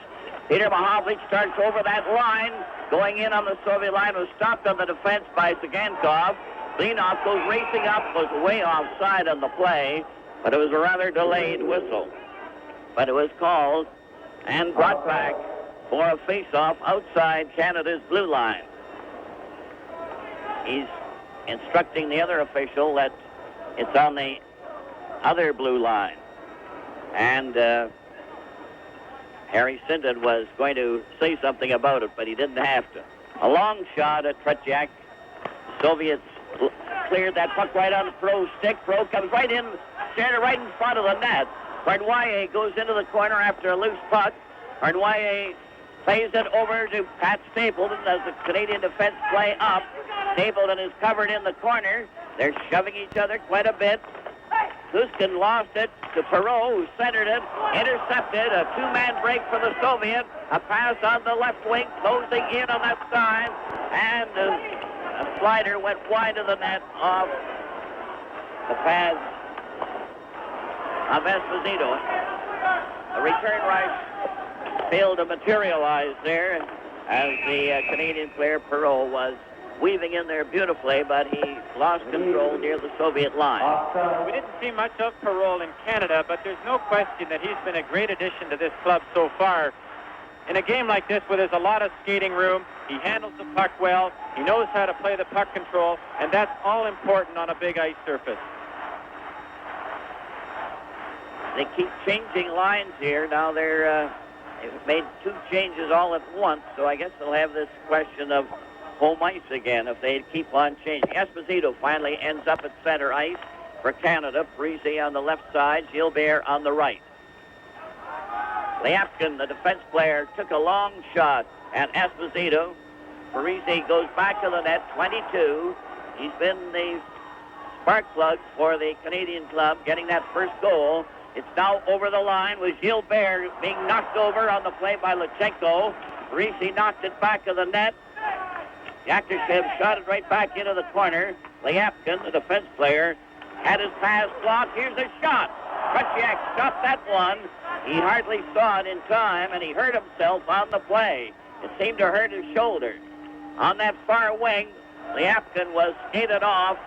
Peter Mahavlich starts over that line. Going in on the Soviet line, was stopped on the defense by Цыганков. Blинov goes racing up, was way offside on the play, but it was a rather delayed whistle. But it was called and brought back for a face-off outside Canada's blue line. He's instructing the other official that it's on the other blue line. And Harry Sinden was going to say something about it, but he didn't have to. A long shot at Tretjak. Soviets cleared that puck right on the Perot's stick. Perot comes right in, standing right in front of the net. Kornweier goes into the corner after a loose puck. Kornweier plays it over to Pat Stapleton as the Canadian defense play up. Stapleton is covered in the corner. They're shoving each other quite a bit. Kuzkin lost it to Perot, who centered it, intercepted, a 2-man break for the Soviet, a pass on the left wing, closing in on that side, and a slider went wide of the net off the pads of Esposito. The return rush failed to materialize there as the Canadian player Perot was weaving in there beautifully, but he lost control near the Soviet line. We didn't see much of Perot in Canada, but there's no question that he's been a great addition to this club so far. In a game like this where there's a lot of skating room, he handles the puck well, he knows how to play the puck control, and that's all important on a big ice surface. They keep changing lines here. Now they've made 2 changes all at once, so I guess they'll have this question of home ice again if they keep on changing. Esposito finally ends up at center ice for Canada. Parisi on the left side, Gilbert on the right. Ляпкин, the defense player, took a long shot at Esposito. Parisi goes back to the net, 22. He's been the spark plug for the Canadian club, getting that first goal. It's now over the line with Gilbert being knocked over on the play by Lutchenko. Parisi knocked it back of the net. Yakушев shot it right back into the corner. Ляпкин, the defense player, had his pass blocked. Here's a shot. Tretьяк stopped that one. He hardly saw it in time, and he hurt himself on the play. It seemed to hurt his shoulder. On that far wing, Ляпкин was skated off.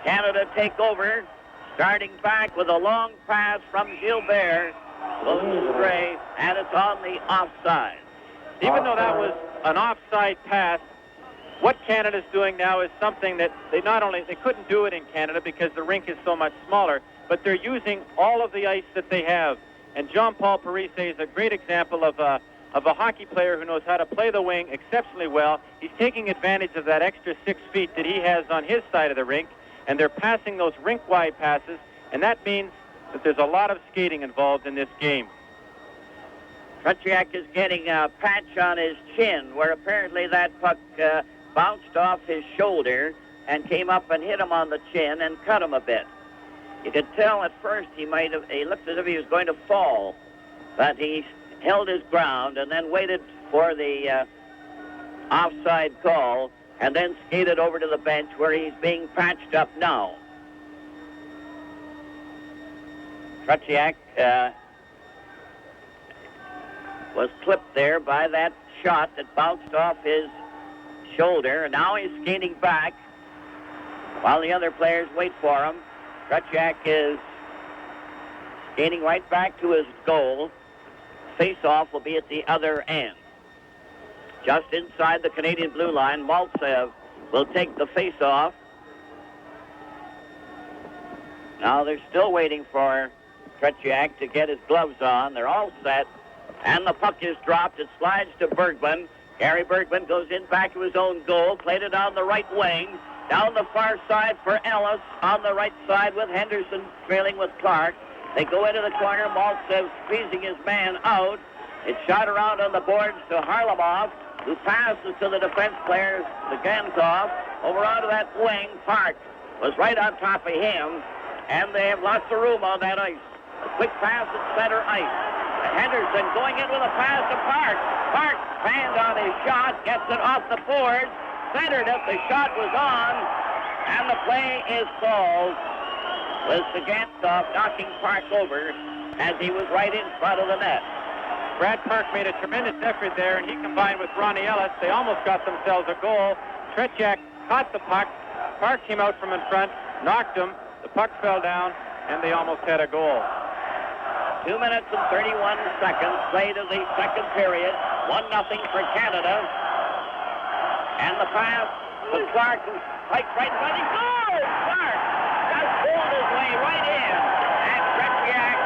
Canada take over, starting back with a long pass from Gilbert. Goes astray, and it's on the offside. Even though that was an offside pass, what Canada's doing now is something that they couldn't do it in Canada because the rink is so much smaller, but they're using all of the ice that they have. And Jean-Paul Parisi is a great example of a hockey player who knows how to play the wing exceptionally well. He's taking advantage of that extra 6 feet that he has on his side of the rink, and they're passing those rink-wide passes, and that means that there's a lot of skating involved in this game. Tretьяk is getting a patch on his chin, where apparently that puck bounced off his shoulder and came up and hit him on the chin and cut him a bit. You could tell at first he looked as if he was going to fall, but he held his ground and then waited for the offside call and then skated over to the bench where he's being patched up now. Tretьяk was clipped there by that shot that bounced off his shoulder, and now he's skating back while the other players wait for him. Tretьяk is skating right back to his goal. Face-off will be at the other end. Just inside the Canadian blue line, Mальцев will take the face-off. Now they're still waiting for Tretьяk to get his gloves on. They're all set, and the puck is dropped. It slides to Bергman. Gary Bергman goes in back to his own goal, played it on the right wing. Down the far side for Ellis, on the right side with Henderson trailing with Clark. They go into the corner, Mальцев squeezing his man out. It's shot around on the boards to Harlamov, who passes to the defense player, Цыганков, over onto that wing. Park was right on top of him, and they have lots of room on that ice. A quick pass at center ice. Henderson going in with a pass to Park. Park fanned on his shot, gets it off the boards, centered it, the shot was on, and the play is called with Цыганкov knocking Park over as he was right in front of the net. Brad Park made a tremendous effort there, and he combined with Ronnie Ellis. They almost got themselves a goal. Tretьяk caught the puck. Park came out from in front, knocked him. The puck fell down, and they almost had a goal. 2 minutes and 31 seconds played in the second period. 1-0 for Canada. And the pass to Clark, who spikes right in front. He goes! Clark just pulled his way right in. And Tretьяk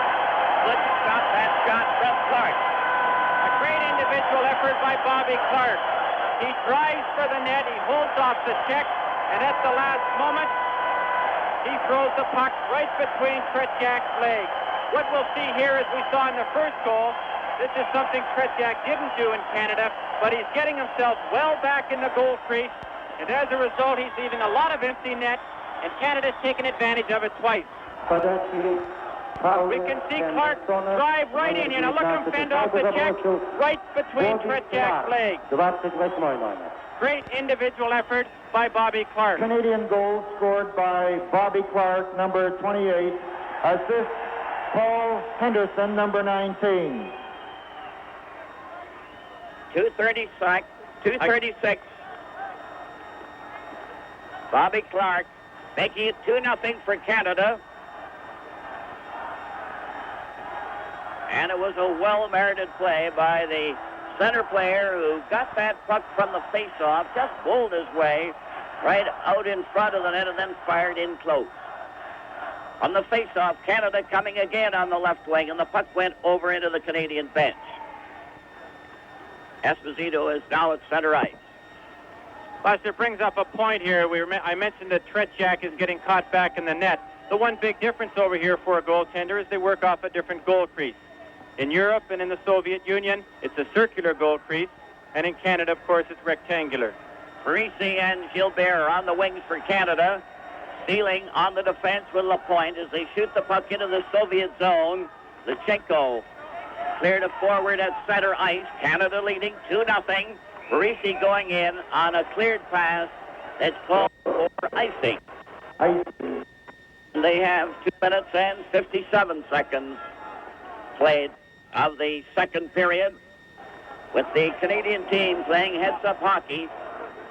couldn't stop that shot from Clark. A great individual effort by Bobby Clark. He drives for the net. He holds off the check. And at the last moment, he throws the puck right between Tretьяк's legs. What we'll see here, as we saw in the first goal, this is something Tretьяk didn't do in Canada, but he's getting himself well back in the goal crease, and as a result, he's leaving a lot of empty net, and Canada's taken advantage of it twice. We can see Clark drive right in here. Now look at him fend off the check right between Tretьяк's legs. Great individual effort by Bobby Clark. Canadian goal scored by Bobby Clark, number 28. Assist Paul Henderson, number 19. 2:36. Bobby Clark making it 2-0 for Canada. And it was a well-merited play by the center player who got that puck from the face-off, just bowled his way right out in front of the net and then fired in close. On the face-off, Canada coming again on the left wing, and the puck went over into the Canadian bench. Esposito is now at center ice. Buster brings up a point here. I mentioned that Tretьяk is getting caught back in the net. The one big difference over here for a goaltender is they work off a different goal crease. In Europe and in the Soviet Union, it's a circular goal crease, and in Canada, of course, it's rectangular. Parisi and Gilbert are on the wings for Canada. Stealing on the defense with Lapointe as they shoot the puck into the Soviet zone. Lutchenko cleared it forward at center ice. Canada leading 2-0. Parisi going in on a cleared pass that's called for icing. They have 2 minutes and 57 seconds played of the second period, with the Canadian team playing heads-up hockey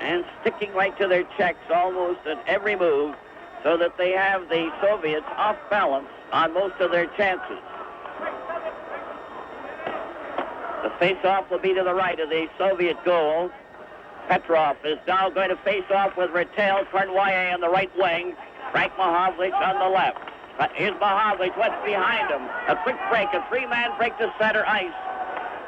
and sticking right to their checks almost at every move, so that they have the Soviets off balance on most of their chances. The face-off will be to the right of the Soviet goal. Petrov is now going to face off with Rattel Cornwallis on the right wing. Frank Mahovlich on the left. Here's Mahovlich, what's behind him? A quick break, a three-man break to center ice.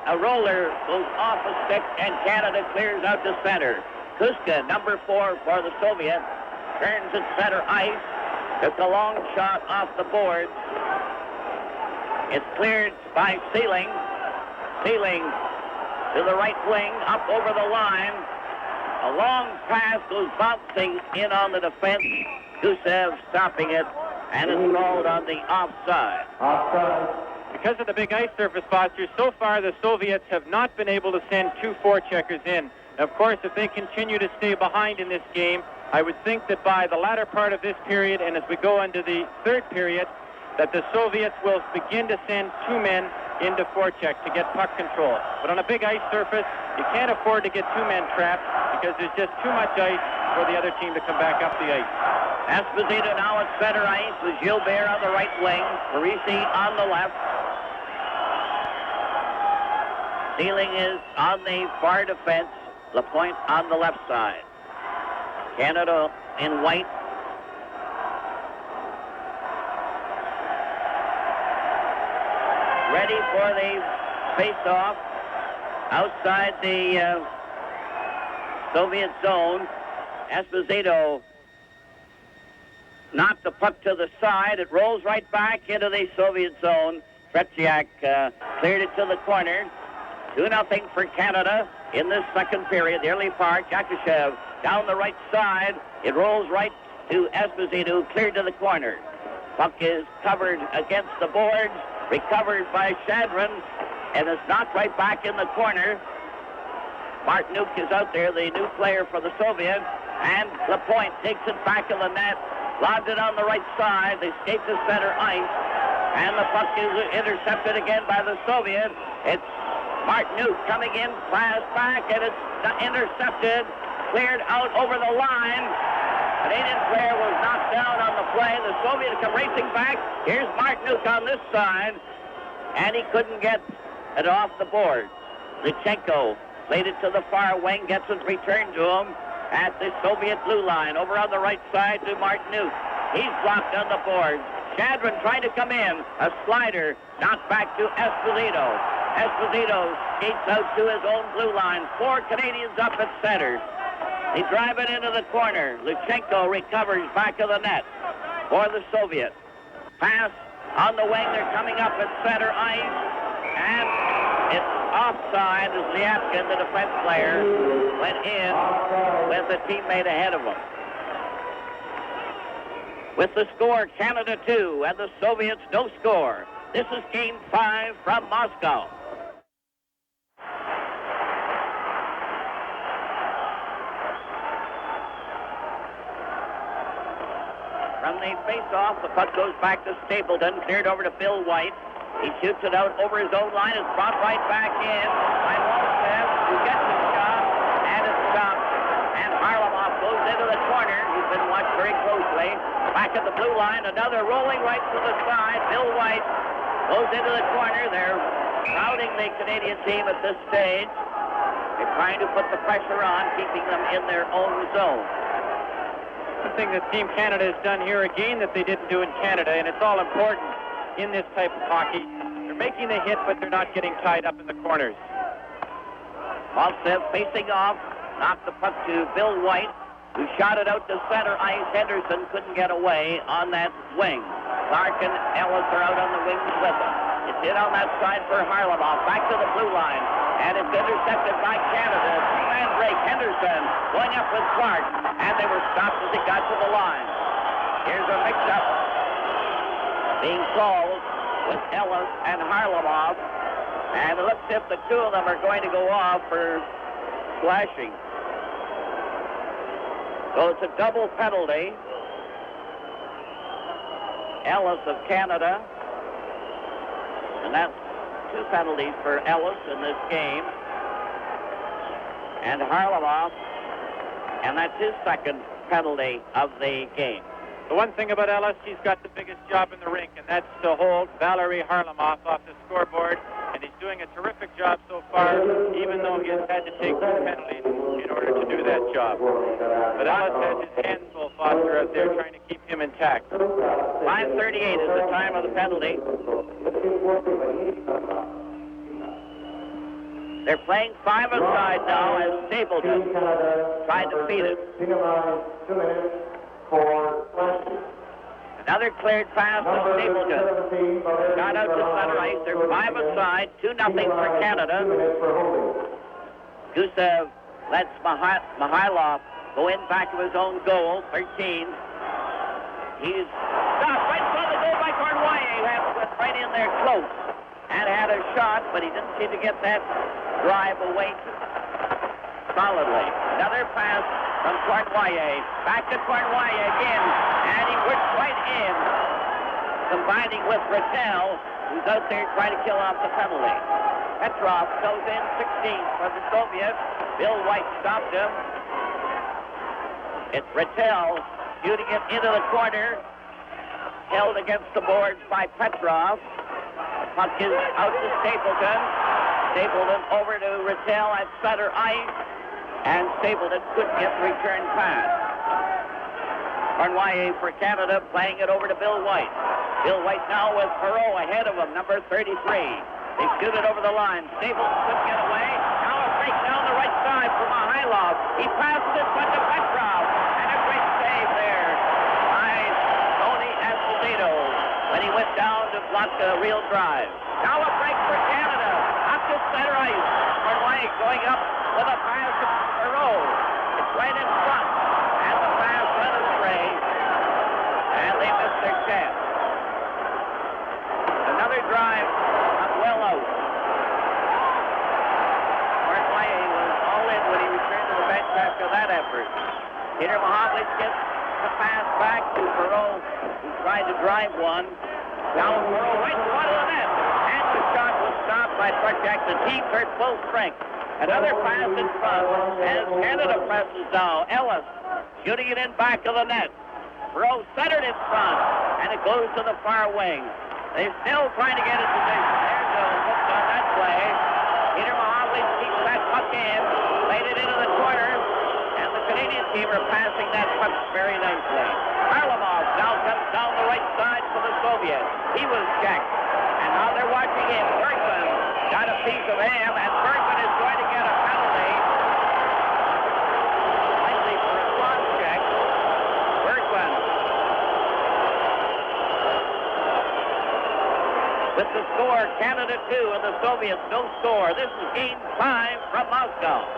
A roller goes off a stick, and Canada clears out to center. Kuzkin, number 4 for the Soviet, turns at center ice. Took a long shot off the board. It's cleared by Sealing. Sealing to the right wing, up over the line. A long pass goes bouncing in on the defense. Gusiev stopping it, and it's called on the offside. Because of the big ice surface, Foster, so far the Soviets have not been able to send 2 forecheckers in. Of course, if they continue to stay behind in this game, I would think that by the latter part of this period, and as we go into the third period, that the Soviets will begin to send 2 men into forecheck to get puck control. But on a big ice surface, you can't afford to get 2 men trapped because there's just too much ice for the other team to come back up the ice. Esposito now at center ice with Gilbert on the right wing, Parisi on the left. Sealing is on the far defense, Lapointe on the left side. Canada in white. Ready for the face-off outside the Soviet zone. Esposito knocked the puck to the side. It rolls right back into the Soviet zone. Tretyak cleared it to the corner. 2-0 for Canada in this second period. The early part, Yakushev down the right side. It rolls right to Esposito, cleared to the corner. Puck is covered against the boards, recovered by Shadrin, and it's knocked right back in the corner. Mартынюк is out there, the new player for the Soviet, and Lapointe takes it back in the net, lobs it on the right side. They skate to center ice, and the puck is intercepted again by the Soviet. It's Mартынюk coming in, pass back, and it's intercepted, cleared out over the line. Canadian player was knocked down on the play. The Soviets come racing back. Here's Mартынюk on this side, and he couldn't get it off the board. Lutchenko played it to the far wing, gets it returned to him at the Soviet blue line. Over on the right side to Mартынюk. He's blocked on the board. Shadrin trying to come in. A slider knocked back to Esposito. Esposito skates out to his own blue line. 4 Canadians up at center. They drive it into the corner. Lutchenko recovers back of the net for the Soviet. Pass on the wing. They're coming up at center ice. And it's offside as Ляпкин, the defense player, went in with a teammate ahead of him. With the score, Canada 2 and the Soviets no score. This is Game 5 from Moscow. From the face-off, the puck goes back to Stapleton, cleared over to Bill White. He shoots it out over his own line. It's brought right back in by Mальцев, who gets the shot, and it's stopped. And Harlamov goes into the corner. He's been watched very closely. Back at the blue line, another rolling right to the side. Bill White goes into the corner. They're crowding the Canadian team at this stage. They're trying to put the pressure on, keeping them in their own zone. One thing that Team Canada has done here again that they didn't do in Canada, and it's all important in this type of hockey. They're making the hit, but they're not getting tied up in the corners. Mальцев facing off, knocked the puck to Bill White, who shot it out to center ice. Henderson couldn't get away on that wing. Clark and Ellis are out on the wings with him. It's in on that side for Harlamov. Back to the blue line. And it's intercepted by Canada. Two-man break. Henderson going up with Clark. And they were stopped as they got to the line. Here's a mix-up being called with Ellis and Harlamov. And it looks as if the two of them are going to go off for slashing. So it's a double penalty. Ellis of Canada. And that's two penalties for Ellis in this game. And Harlamov. And that's his second penalty of the game. The one thing about Ellis, he's got the biggest job in the rink, and that's to hold Valery Harlamov off the scoreboard. And he's doing a terrific job so far, even though he has had to take two penalties in order to do that job. But Ellis has his hands full, Foster, out there trying to keep him intact. 5:38 is the time of the penalty. They're playing five-a-side now as Stapleton tried to feed it. Another cleared pass to Stapleton. Got out to center ice. They're five-a-side, 2-0 for Canada. Gusев lets Mihайлов go in back of his own goal, 13. He's stopped right in front of the goal by Cornwallis. He went right in there close and had a shot, but he didn't seem to get that drive away solidly. Another pass from Cornwallis. Back to Cornwallis again, and he whipped right in, combining with Rattel, who's out there trying to kill off the penalty. Petrov goes in 16 for the Soviets. Bill White stopped him. It's Rattel shooting it into the corner, held against the boards by Petrov. The puck is out to Stapleton. Stapleton over to Rattel at center ice. And Stapleton couldn't get the return pass. Cornwallis for Canada playing it over to Bill White. Bill White now with Perot ahead of him, number 33. They shoot it over the line. Stapleton couldn't get away. Now a break down the right side for Mihайлov. He passes it but to Petrov. And a great save there by Tony Esposito when he went down to block a real drive. Now a break for Canada. Up to center ice. Cornwallis going up with a pass to Perot. It's right in front. And the pass went astray. And they missed their chance. Another drive not well out. Cornwallis was all in when he returned to the bench after that effort. Peter Mahovlich gets the pass back to Perot, who tried to drive one. Now Perot right in front of the net. And the shot was stopped by Tretjak. The teams are at full strength. Another pass in front as Canada presses now. Ellis shooting it in back of the net. Perot centered in front, and it goes to the far wing. They're still trying to get in position. There's a hook on that play. Peter Mahovlich keeps that puck in, laid it into the corner, and the Canadian team are passing that puck very nicely. Harlamov now comes down the right side for the Soviets. He was checked, and now they're watching him. Bергman got a piece of him, and Bергman is going to get a penalty. Likely for a cross check. Bергman. With the score, Canada 2 and the Soviets no score. This is Game 5 from Moscow.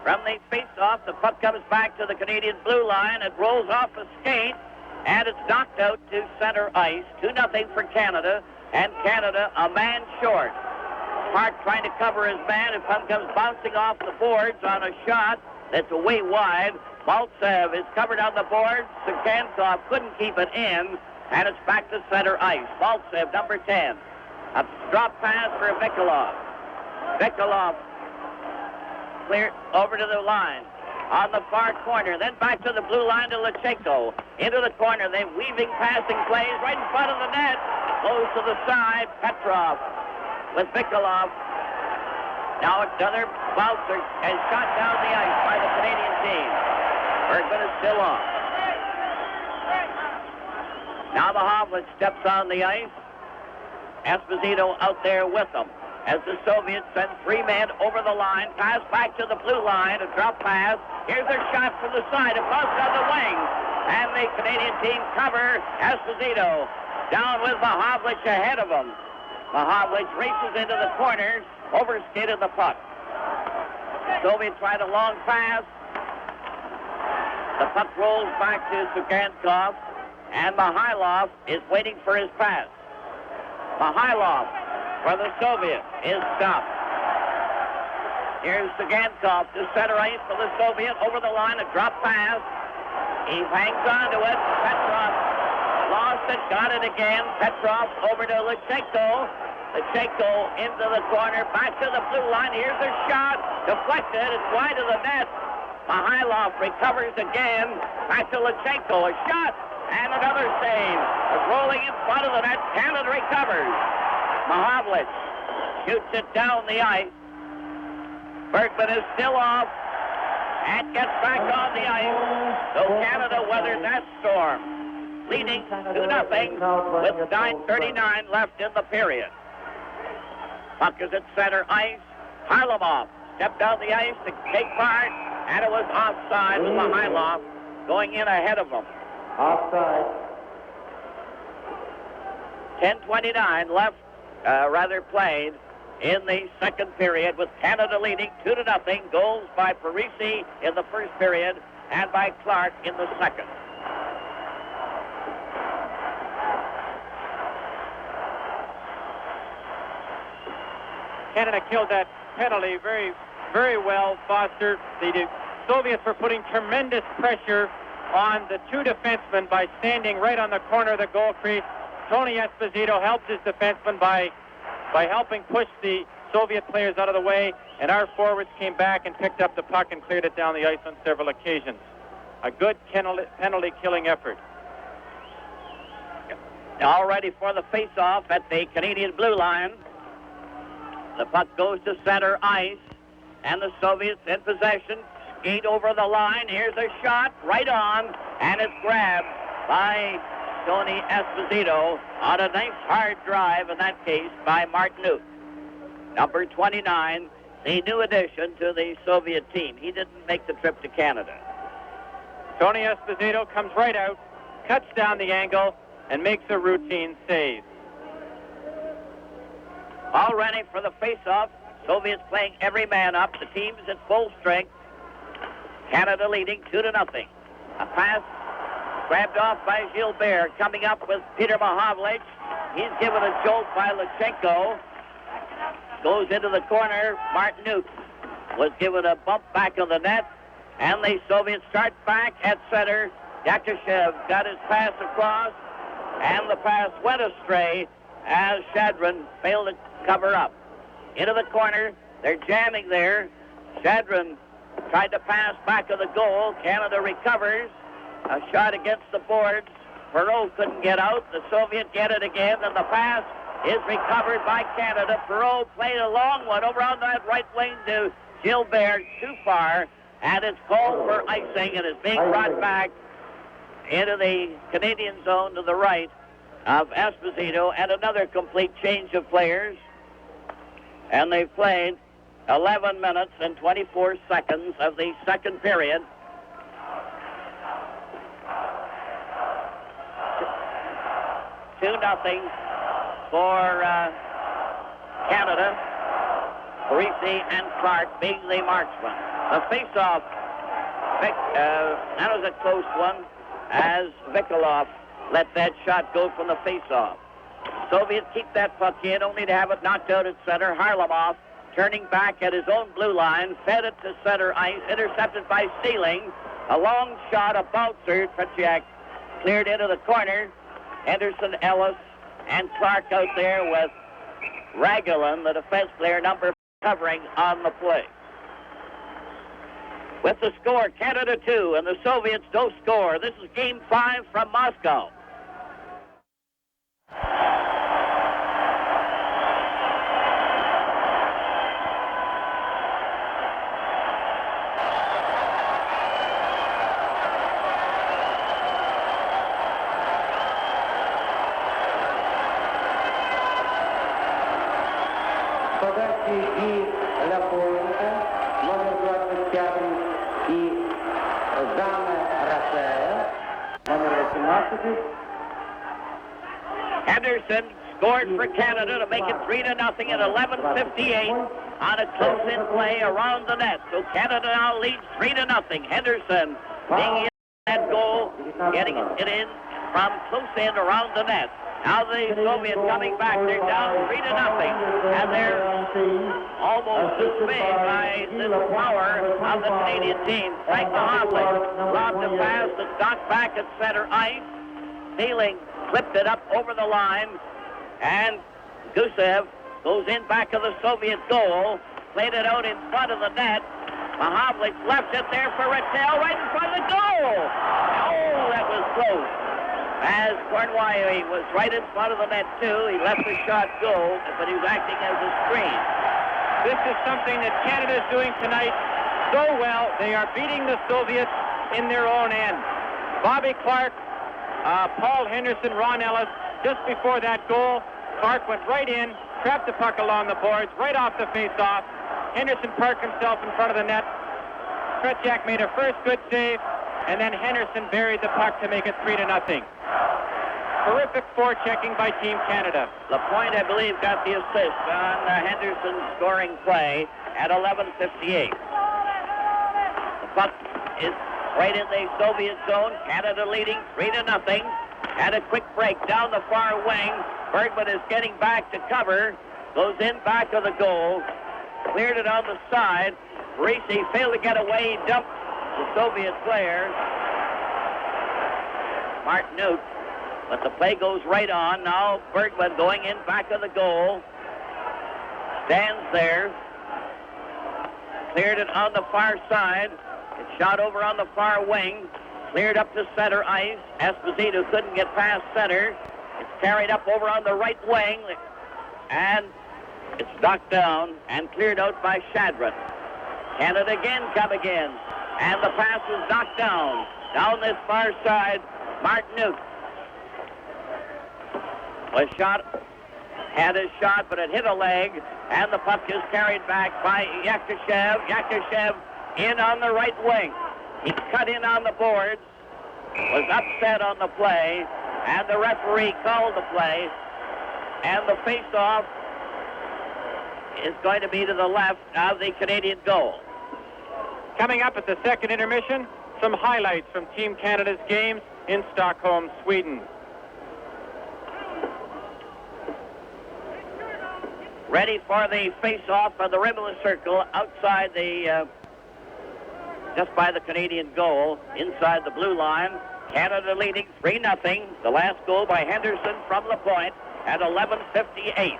From the face-off, the puck comes back to the Canadian blue line. It rolls off a skate, and it's knocked out to center ice. 2-0 for Canada, and Canada a man short. Hart trying to cover his man, and puck comes bouncing off the boards on a shot that's way wide. Mальцев is covered on the boards. Цыганков couldn't keep it in, and it's back to center ice. Mальцев, number 10. A drop pass for Vikulov. Vikulov clear over to the line on the far corner, then back to the blue line to Lutchenko. Into the corner, they weaving passing plays right in front of the net. Goes to the side, Petrov with Vikulov. Now another bouncer and shot down the ice by the Canadian team. Bергman is still on. Now the Hovland steps on the ice. Esposito out there with them as the Soviets send three men over the line. Pass back to the blue line. A drop pass. Here's a shot from the side. It buzzed on the wing. And the Canadian team cover Esposito. Down with Mahavlich ahead of him. Mahavlich races into the corner. Overskated the puck. Soviets tried a long pass. The puck rolls back to Цыганков. And Mihайлov is waiting for his pass. Mihайлov for the Soviets is stopped. Here's Цыганкov to center ice for the Soviet. Over the line, a drop pass. He hangs on to it. Petrov lost it, got it again. Petrov over to Lutchenko. Lutchenko into the corner, back to the blue line. Here's a shot, deflected. It's wide of the net. Mihайлov recovers again. Back to Lutchenko. A shot and another save. It's rolling in front of the net. Canada recovers. Mahavlich shoots it down the ice. Bергman is still off and gets back on the ice. So Canada weathered that storm, leading 2-0 with 9:39 left in the period. Puck is at center ice. Harlamov stepped down the ice to take part, and it was offside with Mihайлov going in ahead of him. Offside. 10:29 left, played in the second period, with Canada leading 2-0. Goals by Parisi in the first period and by Clark in the second. Canada killed that penalty very, very well, Foster. The Soviets were putting tremendous pressure on the two defensemen by standing right on the corner of the goal crease. Tony Esposito helped his defenseman by helping push the Soviet players out of the way, and our forwards came back and picked up the puck and cleared it down the ice on several occasions. A good penalty-killing effort. All ready for the face-off at the Canadian blue line. The puck goes to center ice, and the Soviets in possession. Skate over the line. Here's a shot right on, and it's grabbed by Tony Esposito on a nice hard drive, in that case, by Mартынюк. Number 29, the new addition to the Soviet team. He didn't make the trip to Canada. Tony Esposito comes right out, cuts down the angle, and makes a routine save. All ready for the face-off. Soviets playing every man up. The team's at full strength. Canada leading 2-0. A pass grabbed off by Gilbert, coming up with Peter Mahavlich. He's given a jolt by Lutchenko. Goes into the corner. Mартынюк was given a bump back of the net, and the Soviets start back at center. Yakушев got his pass across, and the pass went astray as Shadrin failed to cover up. Into the corner. They're jamming there. Shadrin tried to pass back of the goal. Canada recovers. A shot against the boards. Perot couldn't get out. The Soviet get it again, and the pass is recovered by Canada. Perot played a long one over on that right wing to Gilbert, too far, and it's called for icing, and is being brought back into the Canadian zone to the right of Esposito, and another complete change of players. And they've played 11 minutes and 24 seconds of the second period. Two nothing for Canada. Parisi and Clark being the marksman. The face-off, that was a close one, as Vikulov let that shot go from the face-off. Soviets keep that puck in, only to have it knocked out at center. Harlamov turning back at his own blue line, fed it to center ice, intercepted by Sealing. A long shot, a bouncer. Tretjak cleared into the corner. Henderson, Ellis, and Clark out there with Ragulin, the defense player, number covering on the play. With the score, Canada 2, and the Soviets don't score. This is Game 5 from Moscow. и Ляпкин, номер 25, и Жанна Рафаэль, номер 18. Henderson scored for Canada to make it 3-0 at 11:58 on a close-in play around the net. So Canada now leads 3-0. Henderson being in that goal, getting it in from close in around the net. Now the Soviets coming back. They're down 3-0, and they're almost dismayed by the power of the Canadian team. Frank Mahovlich lobbed a pass that got back at center ice. Feeling clipped it up over the line, and Gusiev goes in back of the Soviet goal, played it out in front of the net. Mahovlich left it there for Rattel right in front of the goal. Oh, that was close. As Cornwallis was right in front of the net, too. He let the shot go, but he was acting as a screen. This is something that Canada is doing tonight so well. They are beating the Soviets in their own end. Bobby Clark, Paul Henderson, Ron Ellis, just before that goal, Clark went right in, trapped the puck along the boards, right off the face-off. Henderson parked himself in front of the net. Tretjak made a first good save, and then Henderson buried the puck to make it 3-0. Terrific forechecking by Team Canada. Lapointe, I believe, got the assist on Henderson's scoring play at 11:58. The puck is right in the Soviet zone. Canada leading 3-0. Had a quick break down the far wing. Bергman is getting back to cover. Goes in back of the goal. Cleared it on the side. Parisi failed to get away. He dumped the Soviet player, Mартынюk. But the play goes right on. Now Bергman going in back of the goal. Stands there. Cleared it on the far side. It shot over on the far wing. Cleared up to center ice. Esposito couldn't get past center. It's carried up over on the right wing. And it's knocked down and cleared out by Shadrin. Canada again come again. And the pass was knocked down. Down this far side, Mартынюk was shot, had his shot, but it hit a leg, and the puck is carried back by Yakushev. Yakushev in on the right wing. He cut in on the boards, was upset on the play, and the referee called the play, and the face-off is going to be to the left of the Canadian goal. Coming up at the second intermission, some highlights from Team Canada's games in Stockholm, Sweden. Ready for the face-off on the rim of the circle outside the, just by the Canadian goal, inside the blue line. Canada leading 3-0. The last goal by Henderson from Lapointe at 11:58.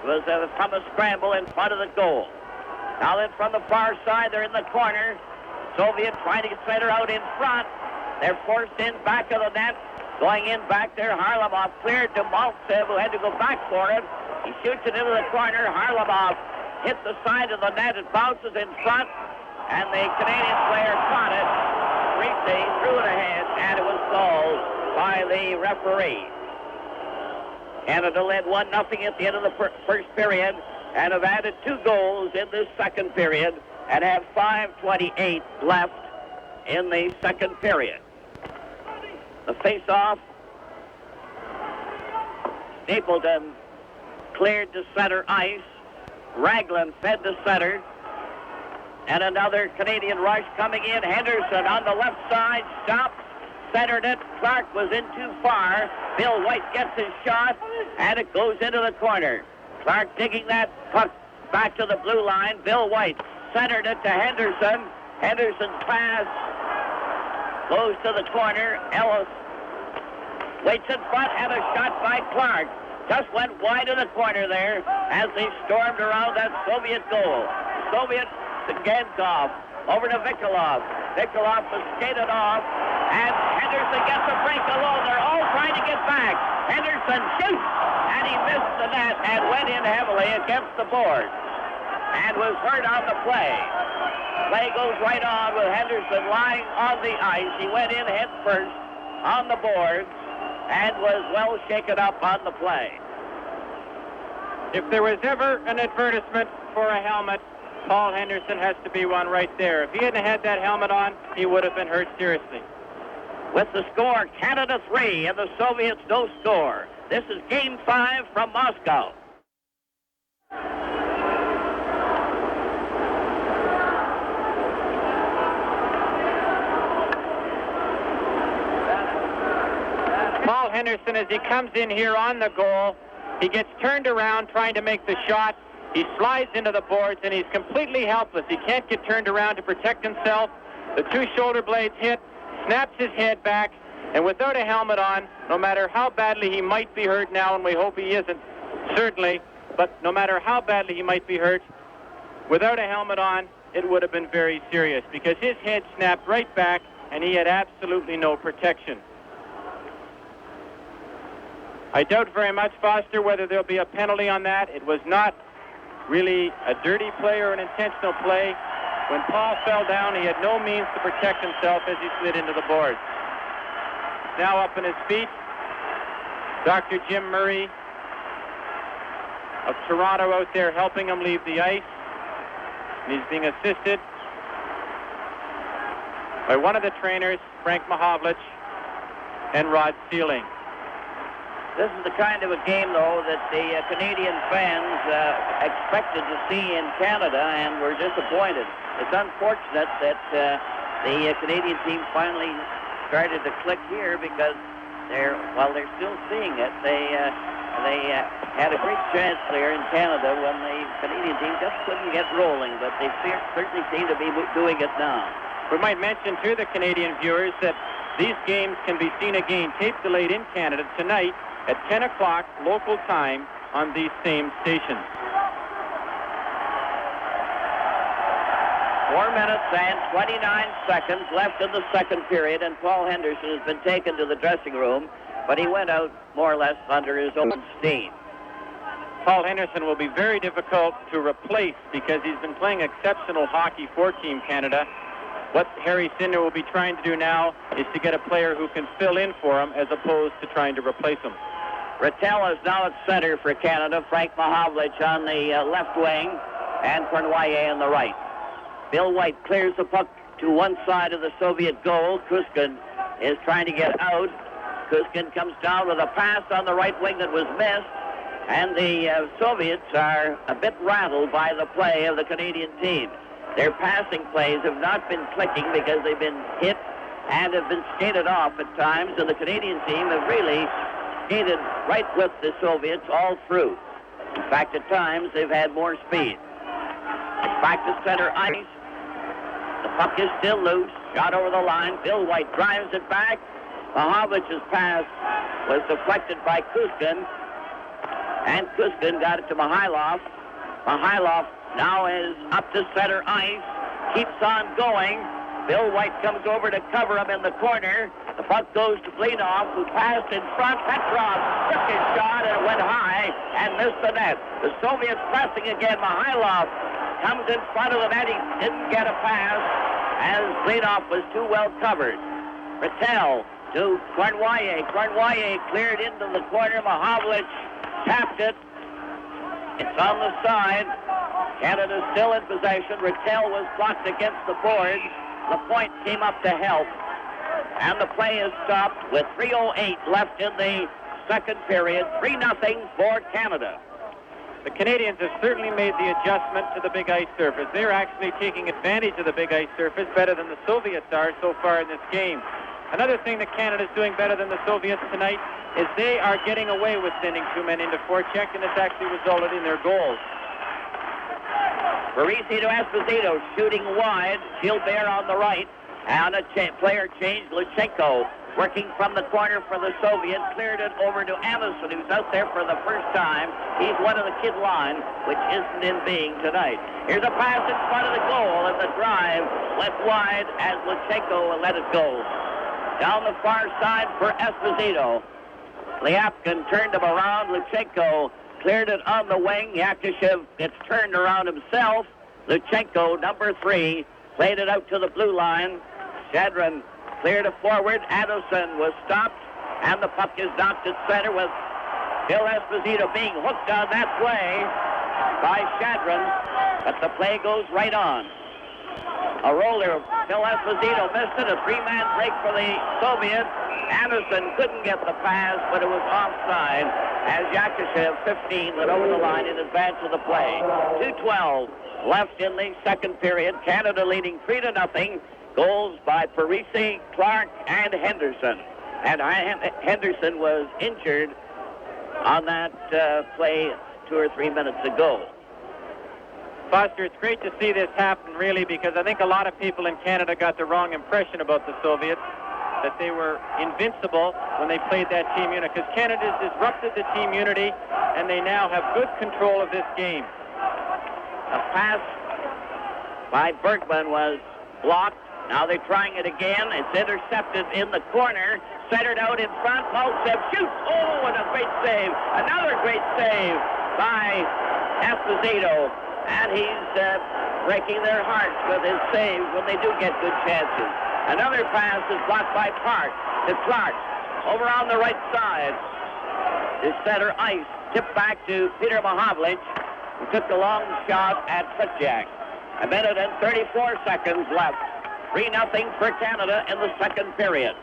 It was from a scramble in front of the goal. Now then from the far side, they're in the corner. Soviet trying to get center out in front. They're forced in back of the net. Going in back there, Harlamov cleared to Mальцев, who had to go back for it. He shoots it into the corner. Harlamov hit the side of the net. It bounces in front, and the Canadian player caught it. Parisi threw it ahead, and it was called by the referee. Canada led 1-0 at the end of the first period, and have added 2 goals in this second period, and have 5:28 left in the second period. The face-off, Stapleton cleared to center ice. Raglan fed to center. And another Canadian rush coming in. Henderson on the left side, stops, centered it. Clark was in too far. Bill White gets his shot, and it goes into the corner. Clark digging that puck back to the blue line. Bill White centered it to Henderson. Henderson's pass goes to the corner. Ellis waits in front, and a shot by Clark. Just went wide of the corner there as they stormed around that Soviet goal. Soviet Цыганкov over to Vikulov. Vikulov was skated off, and Henderson gets a break alone. They're all trying to get back. Henderson shoots, and he missed the net and went in heavily against the board and was hurt on the play. Play goes right on with Henderson lying on the ice. He went in head first on the boards and was well shaken up on the play. If there was ever an advertisement for a helmet, Paul Henderson has to be one right there. If he hadn't had that helmet on, he would have been hurt seriously. With the score, Canada 3 and the Soviets no score. This is Game 5 from Moscow. Paul Henderson, as he comes in here on the goal, he gets turned around trying to make the shot. He slides into the boards, and he's completely helpless. He can't get turned around to protect himself. The two shoulder blades hit, snaps his head back, and without a helmet on, no matter how badly he might be hurt now, and we hope he isn't, certainly, but no matter how badly he might be hurt, without a helmet on, it would have been very serious, because his head snapped right back, and he had absolutely no protection. I doubt very much, Foster, whether there'll be a penalty on that. It was not really a dirty play or an intentional play. When Paul fell down, he had no means to protect himself as he slid into the boards. Now up on his feet, Dr. Jim Murray of Toronto out there helping him leave the ice. And he's being assisted by one of the trainers, Frank Mahovlich, and Rod Sealing. This is the kind of a game, though, that the Canadian fans expected to see in Canada and were disappointed. It's unfortunate that the Canadian team finally started to click here because while they're still seeing it, they had a great chance there in Canada when the Canadian team just couldn't get rolling, but they certainly seem to be doing it now. We might mention to the Canadian viewers that these games can be seen again, tape delayed in Canada tonight at 10 o'clock local time on these same stations. 4 minutes and 29 seconds left in the second period, and Paul Henderson has been taken to the dressing room, but he went out more or less under his own steam. Paul Henderson will be very difficult to replace because he's been playing exceptional hockey for Team Canada. What Harry Sinder will be trying to do now is to get a player who can fill in for him as opposed to trying to replace him. Rattel is now at center for Canada. Frank Mahovlich on the left wing, and Cornwallier on the right. Bill White clears the puck to one side of the Soviet goal. Kuzkin is trying to get out. Kuzkin comes down with a pass on the right wing that was missed, and the Soviets are a bit rattled by the play of the Canadian team. Their passing plays have not been clicking because they've been hit and have been skated off at times, and the Canadian team have really skated right with the Soviets all through. In fact, at times, they've had more speed. It's back to center ice. The puck is still loose. Shot over the line. Bill White drives it back. Mahovlich's pass was deflected by Kuzkin, and Kuzkin got it to Mihайлов. Mihайлов now is up to center ice, keeps on going. Bill White comes over to cover him in the corner. The puck goes to Blинov, who passed in front. Petrov took his shot and went high and missed the net. The Soviets pressing again. Mihайлов comes in front of the net. He didn't get a pass as Blинov was too well covered. Rattel to Cornwallier. Cornwallier cleared into the corner. Mahovlich tapped it. It's on the side. Canada's still in possession. Rattel was blocked against the boards. Lapointe came up to help. And the play is stopped with 3:08 left in the second period. 3-0 for Canada. The Canadians have certainly made the adjustment to the big ice surface. They're actually taking advantage of the big ice surface better than the Soviets are so far in this game. Another thing that Canada's doing better than the Soviets tonight is they are getting away with sending two men into forecheck, and it's actually resulted in their goals. Parisi to Esposito, shooting wide. Gilbert on the right. And a player change. Lutchenko working from the corner for the Soviets. Cleared it over to Anison, who's out there for the first time. He's one of the kid line, which isn't in being tonight. Here's a pass in front of the goal, and the drive went wide as Lutchenko let it go. Down the far side for Esposito. Ляпкин turned him around. Lutchenko cleared it on the wing. Yakушев gets turned around himself. Lutchenko, number 3, played it out to the blue line. Shadrin cleared it forward. Anison was stopped, and the puck is knocked at center with Bill Esposito being hooked on that play by Shadrin, but the play goes right on. A roller. Bill Esposito missed it. A three-man break for the Soviets. Anison couldn't get the pass, but it was offside as Yakushev, 15, went over the line in advance of the play. 2:12 left in the second period. Canada leading 3-0. Goals by Parisi, Clark, and Henderson. And Henderson was injured on that play 2 or 3 minutes ago. Foster, it's great to see this happen, really, because I think a lot of people in Canada got the wrong impression about the Soviets, that they were invincible when they played that team unit, because Canada's disrupted the team unity, and they now have good control of this game. A pass by Bергman was blocked. Now they're trying it again. It's intercepted in the corner, centered out in front. Mальцев shoots. Oh, and a great save. Another great save by Esposito. And he's breaking their hearts with his saves when they do get good chances. Another pass is blocked by Park to Clark. Over on the right side is center ice. Tipped back to Peter Mahavlich, who took the long shot at Tretjak. 1 minute and 34 seconds left. 3-0 for Canada in the second period.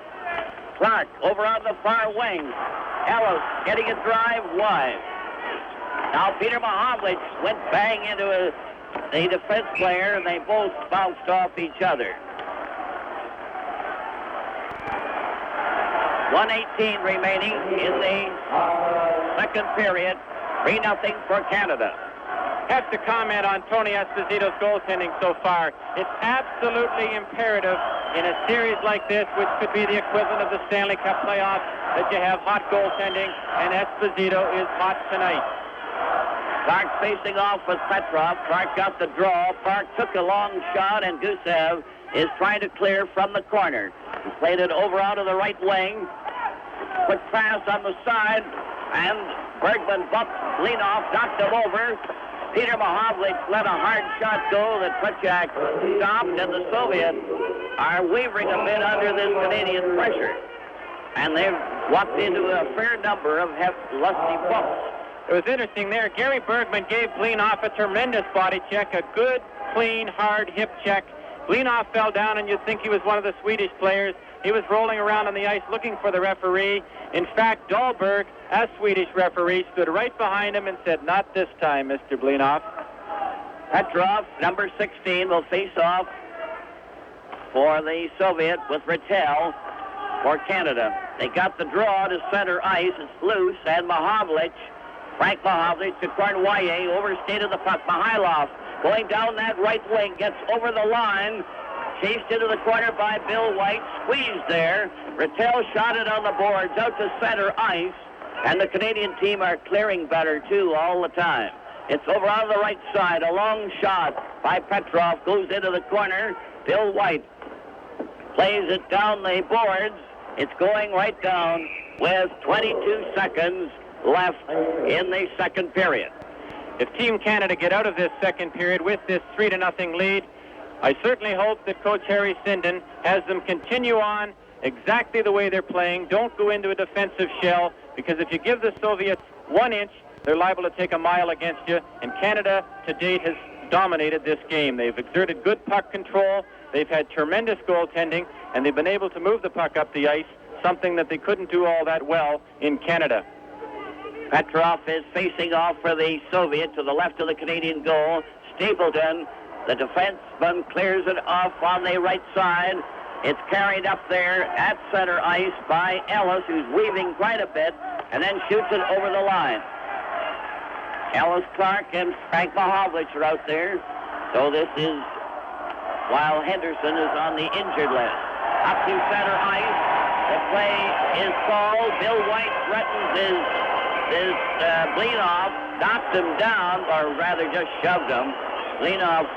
Clark over on the far wing. Ellis getting a drive wide. Now Peter Mahavlich went bang into the defense player, and they both bounced off each other. 1:18 remaining in the second period. 3-0 for Canada. Have to comment on Tony Esposito's goaltending so far. It's absolutely imperative in a series like this, which could be the equivalent of the Stanley Cup playoffs, that you have hot goaltending, and Esposito is hot tonight. Clark facing off with Petrov. Clark got the draw. Clark took a long shot, and Gusiev is trying to clear from the corner. He played it over out of the right wing. Quick pass on the side, and Bergman bumped Blinoff, knocked him over. Peter Mahavlich let a hard shot go that Tretjak stopped, and the Soviets are wavering a bit under this Canadian pressure. And they've walked into a fair number of lusty bumps. It was interesting there. Gary Bergman gave Blinoff a tremendous body check, a good, clean, hard hip check. Blinoff fell down, and you'd think he was one of the Swedish players. He was rolling around on the ice looking for the referee. In fact, Dallberg, a Swedish referee, stood right behind him and said, "Not this time, Mr. Blinoff." Petrov, number 16, will face off for the Soviet with Rattel for Canada. They got the draw to center ice. It's loose, and Mahavlich, Frank Mahavlich to Cornwallis, overstated the puck. Mihайлов going down that right wing, gets over the line, chased into the corner by Bill White, squeezed there. Rattel shot it on the boards out to center ice, and the Canadian team are clearing better, too, all the time. It's over on the right side. A long shot by Petrov goes into the corner. Bill White plays it down the boards. It's going right down with 22 seconds left in the second period. If Team Canada get out of this second period with this 3-0 lead, I certainly hope that Coach Harry Sinden has them continue on exactly the way they're playing. Don't go into a defensive shell, because if you give the Soviets 1 inch, they're liable to take a mile against you, and Canada to date has dominated this game. They've exerted good puck control, they've had tremendous goaltending, and they've been able to move the puck up the ice, something that they couldn't do all that well in Canada. Petrov is facing off for the Soviet to the left of the Canadian goal. Stapleton, the defenseman, clears it off on the right side. It's carried up there at center ice by Ellis, who's weaving quite a bit, and then shoots it over the line. Ellis, Clark, and Frank Mahavlich are out there. So this is while Henderson is on the injured list. Up to center ice. The play is called. Bill White threatens his Blinoff, knocked him down, or rather just shoved him. Blinoff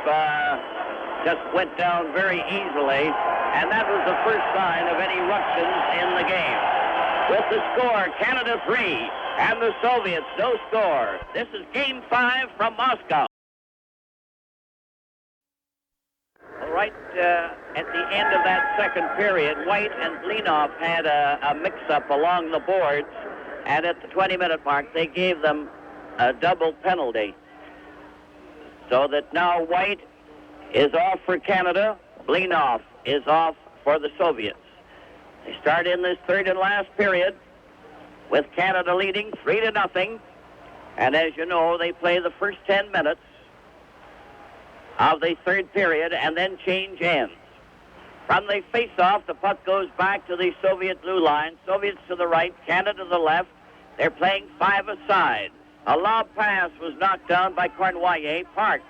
just went down very easily, and that was the first sign of any ructions in the game. With the score, Canada 3, and the Soviets no score. This is Game 5 from Moscow. Right at the end of that second period, White and Blinoff had a mix-up along the boards. and at the 20-minute mark, they gave them a double penalty. So that now White is off for Canada, Blinoff is off for the Soviets. They start in this third and last period with Canada leading 3-0. And as you know, they play the first 10 minutes of the third period and then change ends. From the face-off, the puck goes back to the Soviet blue line. Soviets to the right, Canada to the left. They're playing 5 aside. A lob pass was knocked down by Cornwallier. Park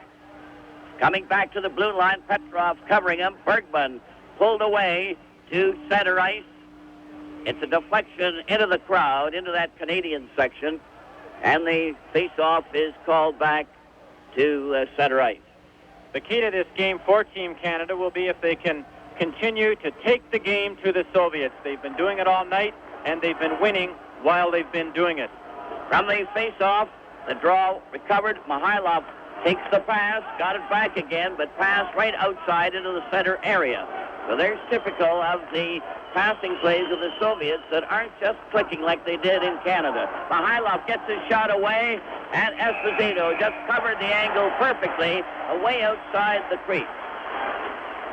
coming back to the blue line. Petrov covering him. Bергman pulled away to center ice. It's a deflection into the crowd, into that Canadian section, and the face-off is called back to center ice. The key to this game for Team Canada will be if they can continue to take the game to the Soviets. They've been doing it all night, and they've been winning while they've been doing it. From the face-off, the draw recovered. Mihайлов takes the pass, got it back again, but passed right outside into the center area. So there's typical of the passing plays of the Soviets that aren't just clicking like they did in Canada. Mihайлov gets his shot away, and Esposito just covered the angle perfectly away outside the crease.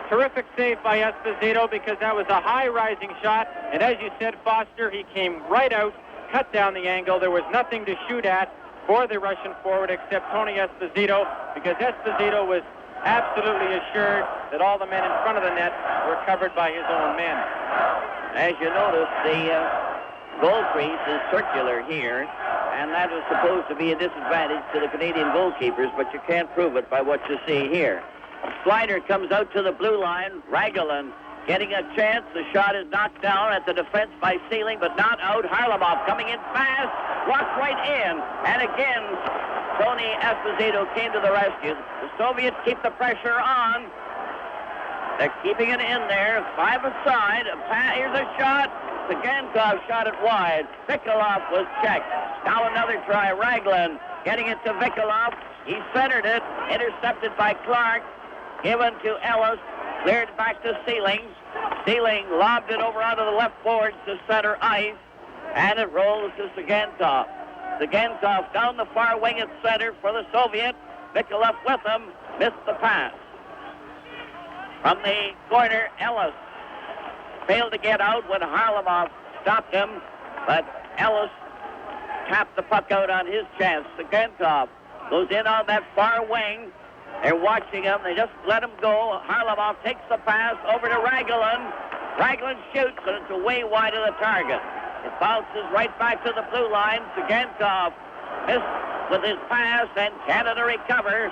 Terrific save by Esposito because that was a high-rising shot, and as you said, Foster, he came right out, cut down the angle. There was nothing to shoot at for the Russian forward except Tony Esposito, because Esposito was absolutely assured that all the men in front of the net were covered by his own men. As you notice, the goal crease is circular here, and that was supposed to be a disadvantage to the Canadian goalkeepers, but you can't prove it by what you see here. Slider comes out to the blue line. Ragulin getting a chance. The shot is knocked down at the defense by Sealing, but not out. Harlamov coming in fast, walks right in, and again, Tony Esposito came to the rescue. The Soviets keep the pressure on. They're keeping it in there. 5 aside. Here's a shot. Цыганков shot it wide. Vikulov was checked. Now another try. Ragulin getting it to Vikulov. He centered it. Intercepted by Clark. Given to Ellis. Cleared back to Sealing. Sealing lobbed it over onto the left boards to center ice. And it rolls to Цыганкov. Цыганкov down the far wing at center for the Soviet. Vikulov with him. Missed the pass. From the corner, Ellis failed to get out when Harlamov stopped him, but Ellis tapped the puck out on his chance. Цыганкov goes in on that far wing. They're watching him. They just let him go. Harlamov takes the pass over to Ragulin. Ragulin shoots, and it's way wide of the target. It bounces right back to the blue line. Цыганкov missed with his pass, and Canada recover.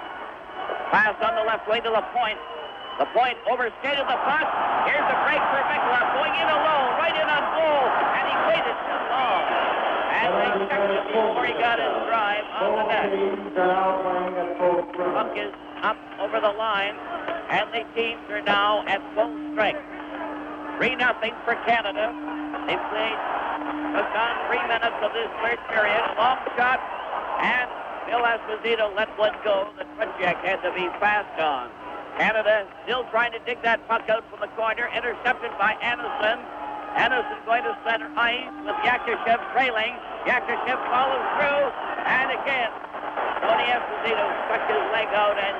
Pass on the left wing to the point. The point overskated the puck. Here's a break for Vikulov going in alone, right in on goal, and he waited too long. And they checked him before he got his drive on the net. Puck is up over the line, and the teams are now at full strength. 3-0 for Canada. They've played just on 3 minutes of this third period. Long shot, and Bill Esposito let one go that Tretjak had to be fast on. Canada still trying to dig that puck out from the corner, intercepted by Anison. Anison going to center ice with Yakuşev trailing. Yakuşev follows through, and again, Tony Esposito stuck his leg out and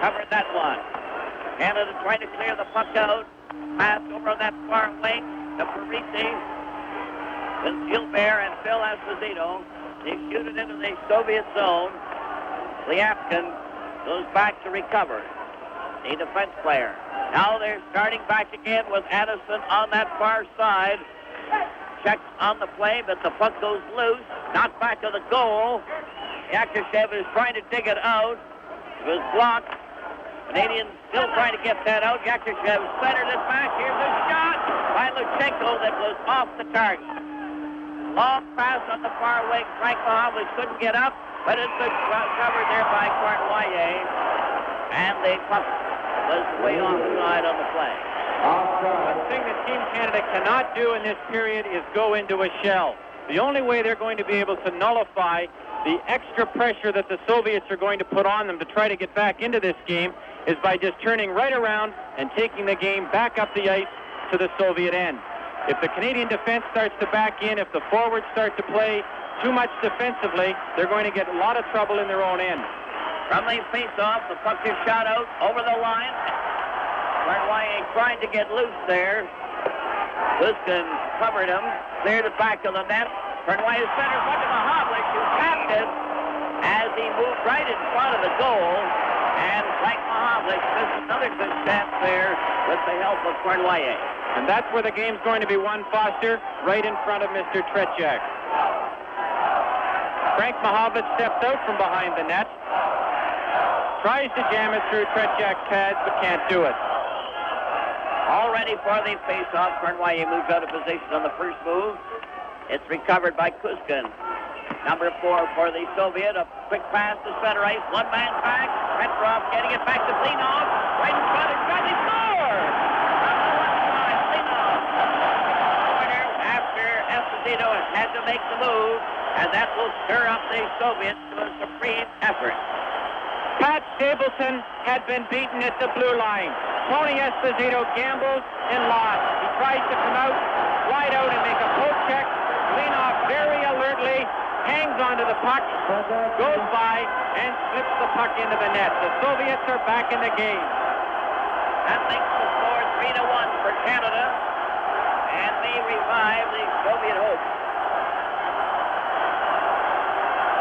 covered that one. Canada trying to clear the puck out. Pass over on that far wing to Parisi with Gilbert and Phil Esposito. They shoot it into the Soviet zone. Ляпкин goes back to recover. The defense player. Now they're starting back again with Anison on that far side. Checks on the play, but the puck goes loose. Knocked back to the goal. Yakuşev is trying to dig it out. It was blocked. Canadians still trying to get that out. Yakuşev centered it back. Here's a shot by Lutchenko that was off the target. Long pass on the far wing. Frank Mahovlich couldn't get up, but it's been covered there by Cornwallier. And the puck was way off the side on the play. One thing that Team Canada cannot do in this period is go into a shell. The only way they're going to be able to nullify the extra pressure that the Soviets are going to put on them to try to get back into this game is by just turning right around and taking the game back up the ice to the Soviet end. if the Canadian defense starts to back in, if the forwards start to play too much defensively, they're going to get a lot of trouble in their own end. From the face-off, the puck is shot out over the line. Cornwallis trying to get loose there. Kuzkin covered him, cleared it back to the net. Cornwallis center puck to Mihайлов, who tapped it as he moved right in front of the goal. And Frank Mihайлov missed another good chance there with the help of Cornwallis. And that's where the game's going to be won, Foster, right in front of Mr. Tretjak. Frank Mihайлov steps out from behind the net, tries to jam it through Tretjak's pads, but can't do it. All ready for the face-off. Cornwallis moves out of position on the first move. It's recovered by Kuzkin. Number 4 for the Soviet. A quick pass to center ice. One man back. Petrov getting it back to Blинov. Right in front of trying to score! From the left side, Blinov. Corner after Esposito has had to make the move, and that will stir up the Soviets to a supreme effort. Pat Stapleton had been beaten at the blue line. Tony Esposito gambles and lost. He tries to come out, wide out, and make a poke check. Blinoff very alertly hangs onto the puck, goes by, and slips the puck into the net. The Soviets are back in the game. That makes the score 3-1 for Canada, and may revive the Soviet hopes.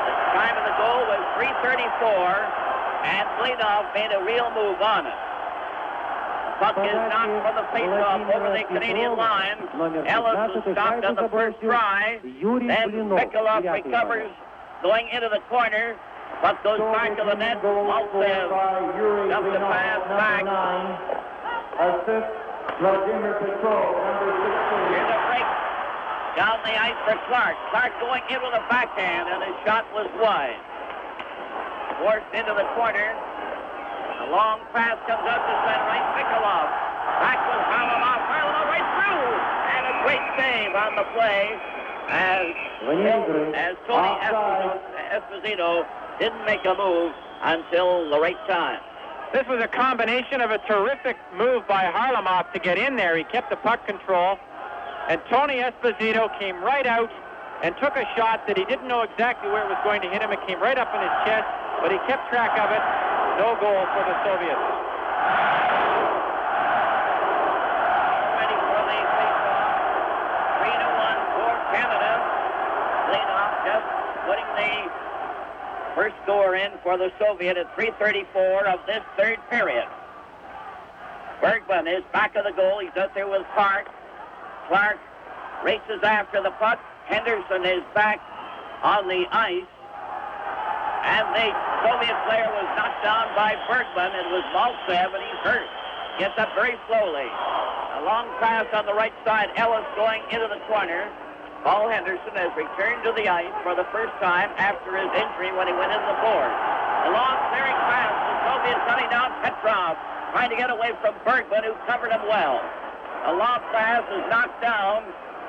The time of the goal was 3:34. And Blinoff made a real move on it. The puck is knocked from the face-off over the Canadian line. Ellis was stopped on the first try. Then Vikulov recovers going into the corner. Puck goes back to the net. Mальцев dumps the pass back. Assist Vladimir Petrov, number 16. Here's a break down the ice for Clark. Clark going in with a backhand, and his shot was wide. Forced into the corner. A long pass comes out to center ice. Vikulov. Back with Harlamov. Harlamov right through. And a great save on the play as Tony Esposito didn't make a move until the right time. This was a combination of a terrific move by Harlamov to get in there. He kept the puck control. And Tony Esposito came right out and took a shot that he didn't know exactly where it was going to hit him. It came right up in his chest, but he kept track of it. No goal for the Soviets. Ready for the face-off. 3-1 for Canada. Blinoff just putting the first score in for the Soviet at 3:34 of this third period. Bергman is back of the goal. He's out there with Clark. Clark races after the puck. Henderson is back on the ice. And the Soviet player was knocked down by Bергman. It was Mальцев, and he's hurt. Gets up very slowly. A long pass on the right side. Ellis going into the corner. Paul Henderson has returned to the ice for the first time after his injury when he went in the board. A long clearing pass. The Soviets hunting down Petrov, trying to get away from Bергman, who covered him well. A long pass is knocked down,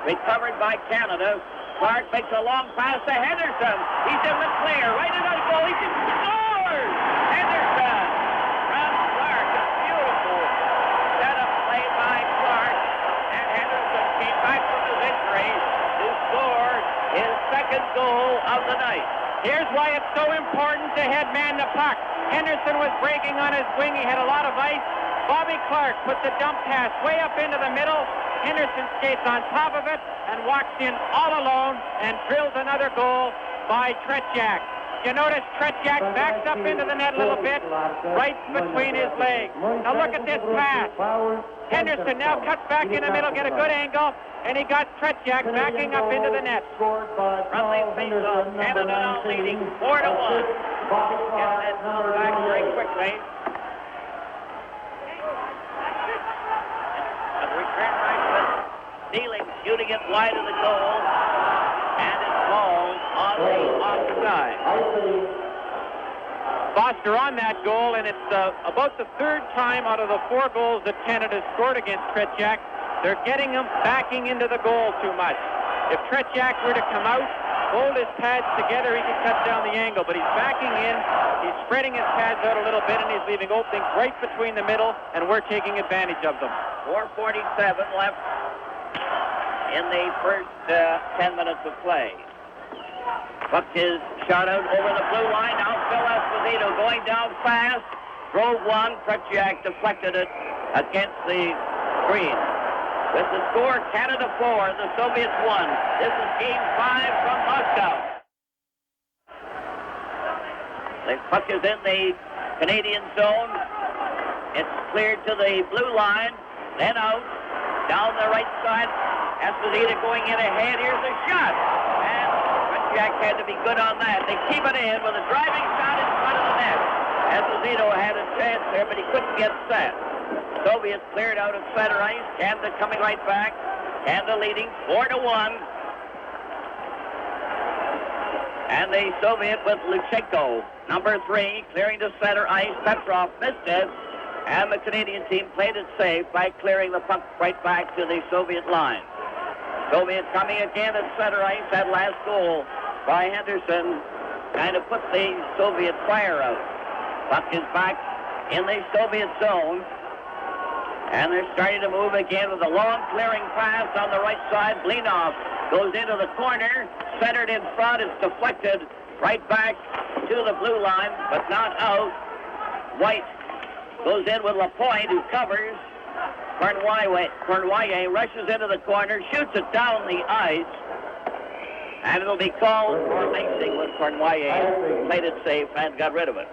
recovered by Canada. Clark makes a long pass to Henderson. He's in the clear, right into the goal. He scores! Henderson from Clark. A beautiful setup play by Clark. And Henderson came back from his injury to score his second goal of the night. Here's why it's so important to headman the puck. Henderson was breaking on his wing. He had a lot of ice. Bobby Clark puts a dump pass way up into the middle. Henderson skates on top of it and walks in all alone and drills another goal by Tretjak. You notice Tretjak backs up into the net a little bit, right between his legs. Now look at this pass. Henderson now cuts back in the middle, get a good angle, and he got Tretjak backing up into the net. From the face-off, Canada now leading 4-1. Get that number back very quickly. Return right with Dealing, shooting it wide of the goal, and it falls on the offside. Foster on that goal, and it's about the third time out of the 4 goals that Canada scored against Tretjak. They're getting him backing into the goal too much. If Tretjak were to come out, hold his pads together, he could cut down the angle, but he's backing in, he's spreading his pads out a little bit, and he's leaving openings right between the middle, and we're taking advantage of them. 4:47 left in the first 10 minutes of play. Puck is shot out over the blue line. Now Phil Esposito going down fast. Drove one. Tretjak deflected it against the screen. With the score, Canada 4, the Soviets 1. This is Game 5 from Moscow. The puck is in the Canadian zone. It's cleared to the blue line. Then out. Down the right side. Esposito going in ahead. Here's a shot. And Tretjak had to be good on that. They keep it in with a driving shot in front of the net. Esposito had a chance there, but he couldn't get set. Soviets cleared out of center ice. Canada coming right back. Canada leading 4-1. And the Soviet with Lutchenko, number 3, clearing to center ice. Petrov missed it. And the Canadian team played it safe by clearing the puck right back to the Soviet line. Soviet coming again at center ice. That last goal by Henderson kind of put the Soviet fire out. Puck is back in the Soviet zone. And they're starting to move again with a long clearing pass on the right side. Blinoff goes into the corner, centered in front. It's deflected right back to the blue line, but not out. White goes in with Lapointe, who covers. Cornwallier rushes into the corner, shoots it down the ice, and it'll be called for icing when Cornwallier played it safe and got rid of it.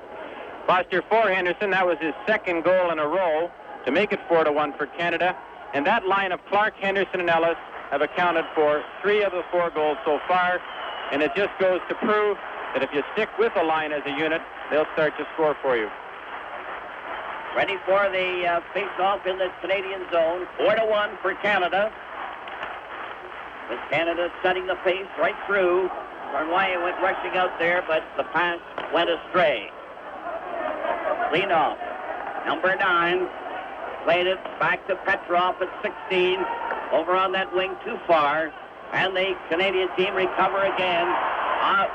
Foster for Henderson. That was his second goal in a row to make it 4-1 for Canada. And that line of Clark, Henderson, and Ellis have accounted for 3 of the 4 goals so far. And it just goes to prove that if you stick with a line as a unit, they'll start to score for you. Ready for the face-off in the Canadian zone. 4-1 for Canada. With Canada setting the pace right through. Cornwallier went rushing out there, but the pass went astray. Blinoff, number 9, played it back to Petrov at 16. Over on that wing too far. And the Canadian team recover again.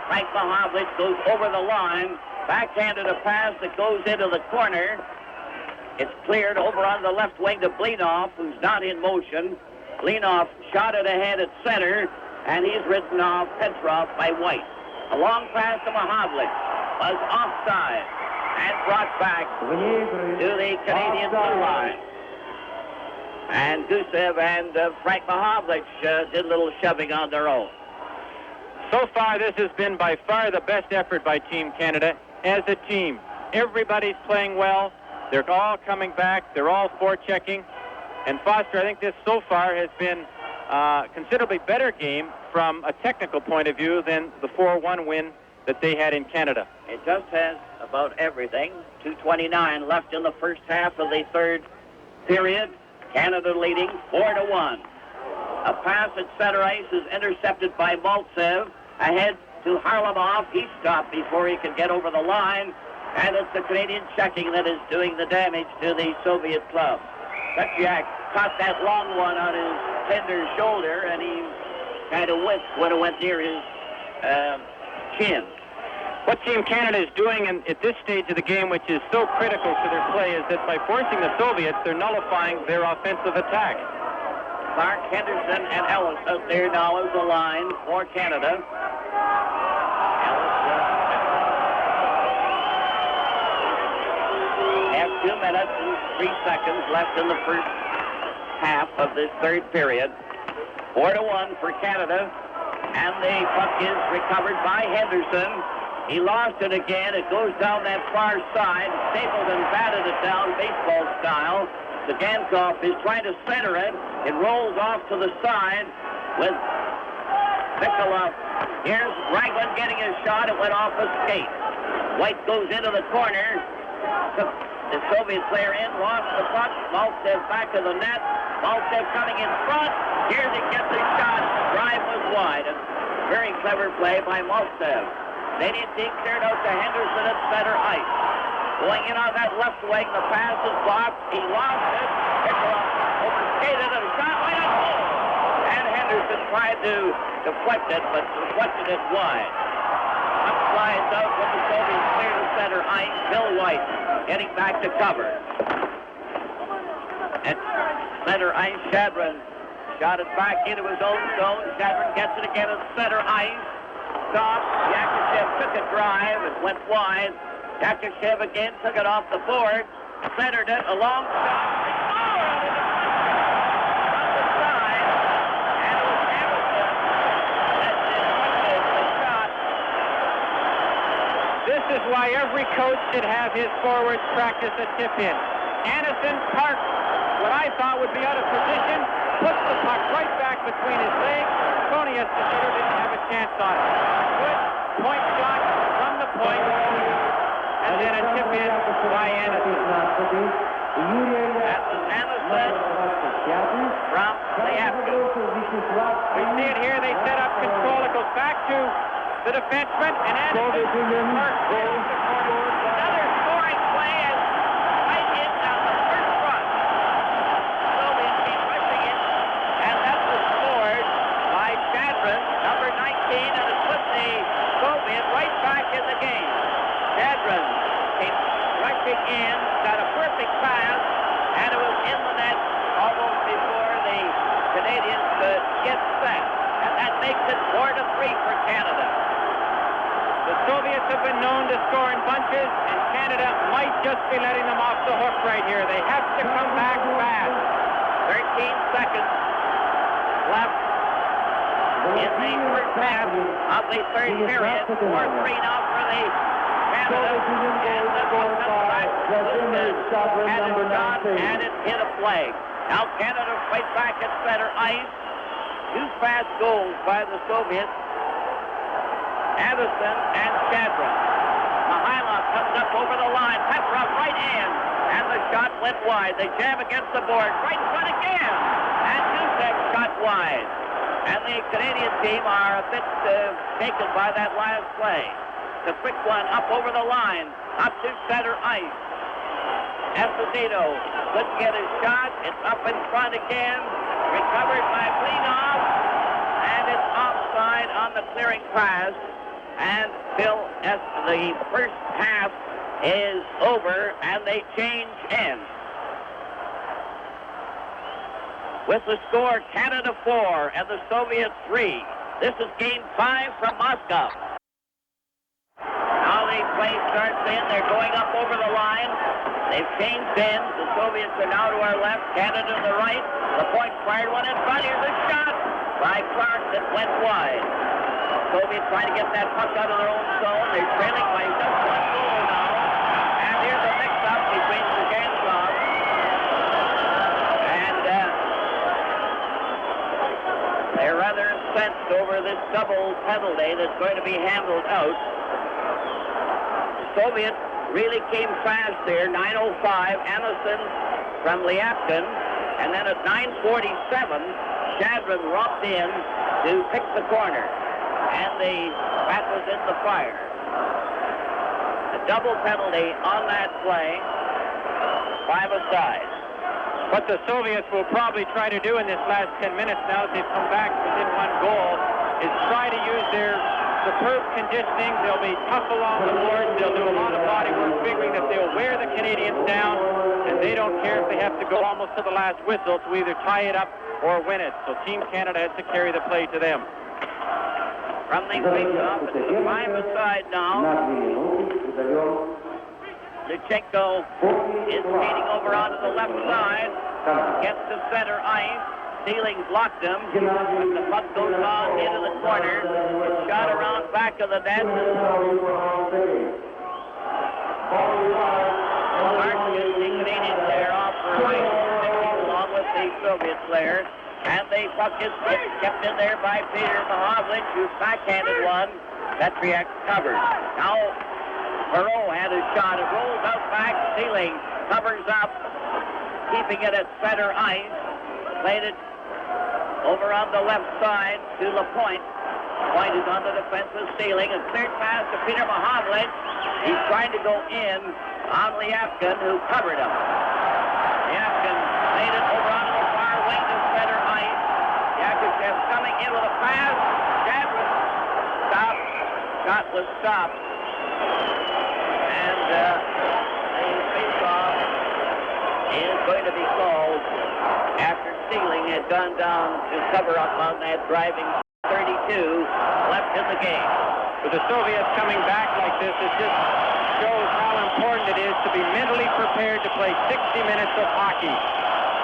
Frank Mahovlich goes over the line. Backhanded a pass that goes into the corner. It's cleared over on the left wing to Blinoff, who's not in motion. Blinoff shot it ahead at center, and he's ridden off Petrov by White. A long pass to Mahovlich was offside and brought back to the Canadian blue line. And Gusiev and Frank Mahovlich did a little shoving on their own. So far, this has been by far the best effort by Team Canada as a team. Everybody's playing well. They're all coming back. They're all forechecking. And Foster, I think this so far has been a considerably better game from a technical point of view than the 4-1 win that they had in Canada. It just has about everything. 2:29 left in the first half of the third period. Canada leading 4-1. A pass at center ice is intercepted by Mальцев. Ahead to Harlamov. He stopped before he could get over the line. And it's the Canadian checking that is doing the damage to the Soviet club. Tretjak caught that long one on his tender shoulder, and he kind of whiffed when it went near his chin. What Team Canada is doing at this stage of the game, which is so critical to their play, is that by forcing the Soviets, they're nullifying their offensive attack. Clark, Henderson, and Ellis out there now as the line for Canada. Have 2 minutes and 3 seconds left in the first half of this third period. 4-1 for Canada, and the puck is recovered by Henderson. He lost it again. It goes down that far side. Stapleton batted it down baseball style. Цыганков is trying to center it. It rolls off to the side with Vikulov. Here's Ragulin getting his shot. It went off a skate. White goes into the corner. The Soviet player in, lost the puck. Mальцев back to the net. Mальцев coming in front. Here's it, gets the shot. The drive was wide. A very clever play by Mальцев. Canadian team cleared out to Henderson at center ice. Going in on that left wing, the pass is blocked. He lost it. Pickoff overskated and a shot went up. And Henderson tried to deflect it, but deflected it wide. Puck slides out when the Soviets clear to center ice. Bill White getting back to cover. At center ice, Shadrin Shot it back into his own zone. Shadrin gets it again at center ice. Stopped. Yakушев took a drive. It went wide. Yakушев again took it off the board. Centered it. A long shot. From the side. And it was Anison that did the shot. This is why every coach should have his forwards practice a tip-in. Anison parked what I thought would be out of position. Puts the puck right back between his legs. Tony Esposito didn't have a chance on it. Good point shot from the point. And then a tip in by Anison. That was Anison from Ляпкин. We see it here. They set up control. It goes back to the defenseman. And Anison another scoring play is right in down the first front. Soviet team rushing it. And that was scored by Shadrin, number 19, and it put the Soviet right back in the game. Shadrin came rushing in, got a perfect pass, and it was in the net almost before the Canadians could get set. And that makes it 4-3 for Canada. The Soviets have been known to score in bunches, and Canada might just be letting them off the hook right here. They have to come back fast. 13 seconds left in the first half of the third period. 4-3 now for the Canada. And the puck comes back. Lutchенko had it shot, and it hit a flag. Now Canada fight back at center ice. Two fast goals by the Soviets. Anison and Shadrin. Mihайлов comes up over the line. Petrov right in. And the shot went wide. They jam against the board. Right in front again. And Gusef shot wide. And the Canadian team are a bit taken by that last play. The quick one up over the line. Up to center ice. Esposito couldn't get his shot. It's up in front again. Recovered by Blinoff. And it's offside on the clearing pass. And Phil, the first half is over, and they change ends. With the score, Canada 4 and the Soviets 3. This is game 5 from Moscow. Now the play starts in. They're going up over the line. They've changed ends. The Soviets are now to our left, Canada to the right. The point fired one in front. Here's a shot by Clark that went wide. Soviets trying to get that puck out of their own zone. They're trailing by just one goal now. And here's a mix-up between Czuganskov and they're rather incensed over this double penalty that's going to be handled out. The Soviets really came fast there. 9:05, Anison from Ляпкин. And then at 9:47, Shadrin romped in to pick the corner. And that was in the fire. A double penalty on that play. 5 aside. What the Soviets will probably try to do in this last 10 minutes now that they've come back within one goal is try to use their superb conditioning. They'll be tough along the boards. They'll do a lot of body work, figuring that they'll wear the Canadians down, and they don't care if they have to go almost to the last whistle to either tie it up or win it. So Team Canada has to carry the play to them. From the face-off, it's the 5 aside now. Lutchenko is skating over onto the left side. Gets to center ice. Sealing blocked him. But the puck goes on into the corner. It's shot around back of the net. Martin, the Canadian player, off for a along with the Soviet player. And the puck is kept in there by Peter Mihайлов, who backhanded one. Tretjak covered. Now, Perot had a shot. It rolls out back. Sealing covers up, keeping it at center ice. Played it over on the left side to LaPointe. Point is on the defensive Sealing. And third pass to Peter Mihайлov. He's trying to go in on Ляпкин, who covered him. Ляпкин played it over onto the far wing to center ice. Yakушев coming in with a pass. Shadrin stopped. Shot was stopped. And the face-off is going to be called after stealing had gone down to cover up on that driving 32 left in the game. With the Soviets coming back like this, it just shows how important it is to be mentally prepared to play 60 minutes of hockey.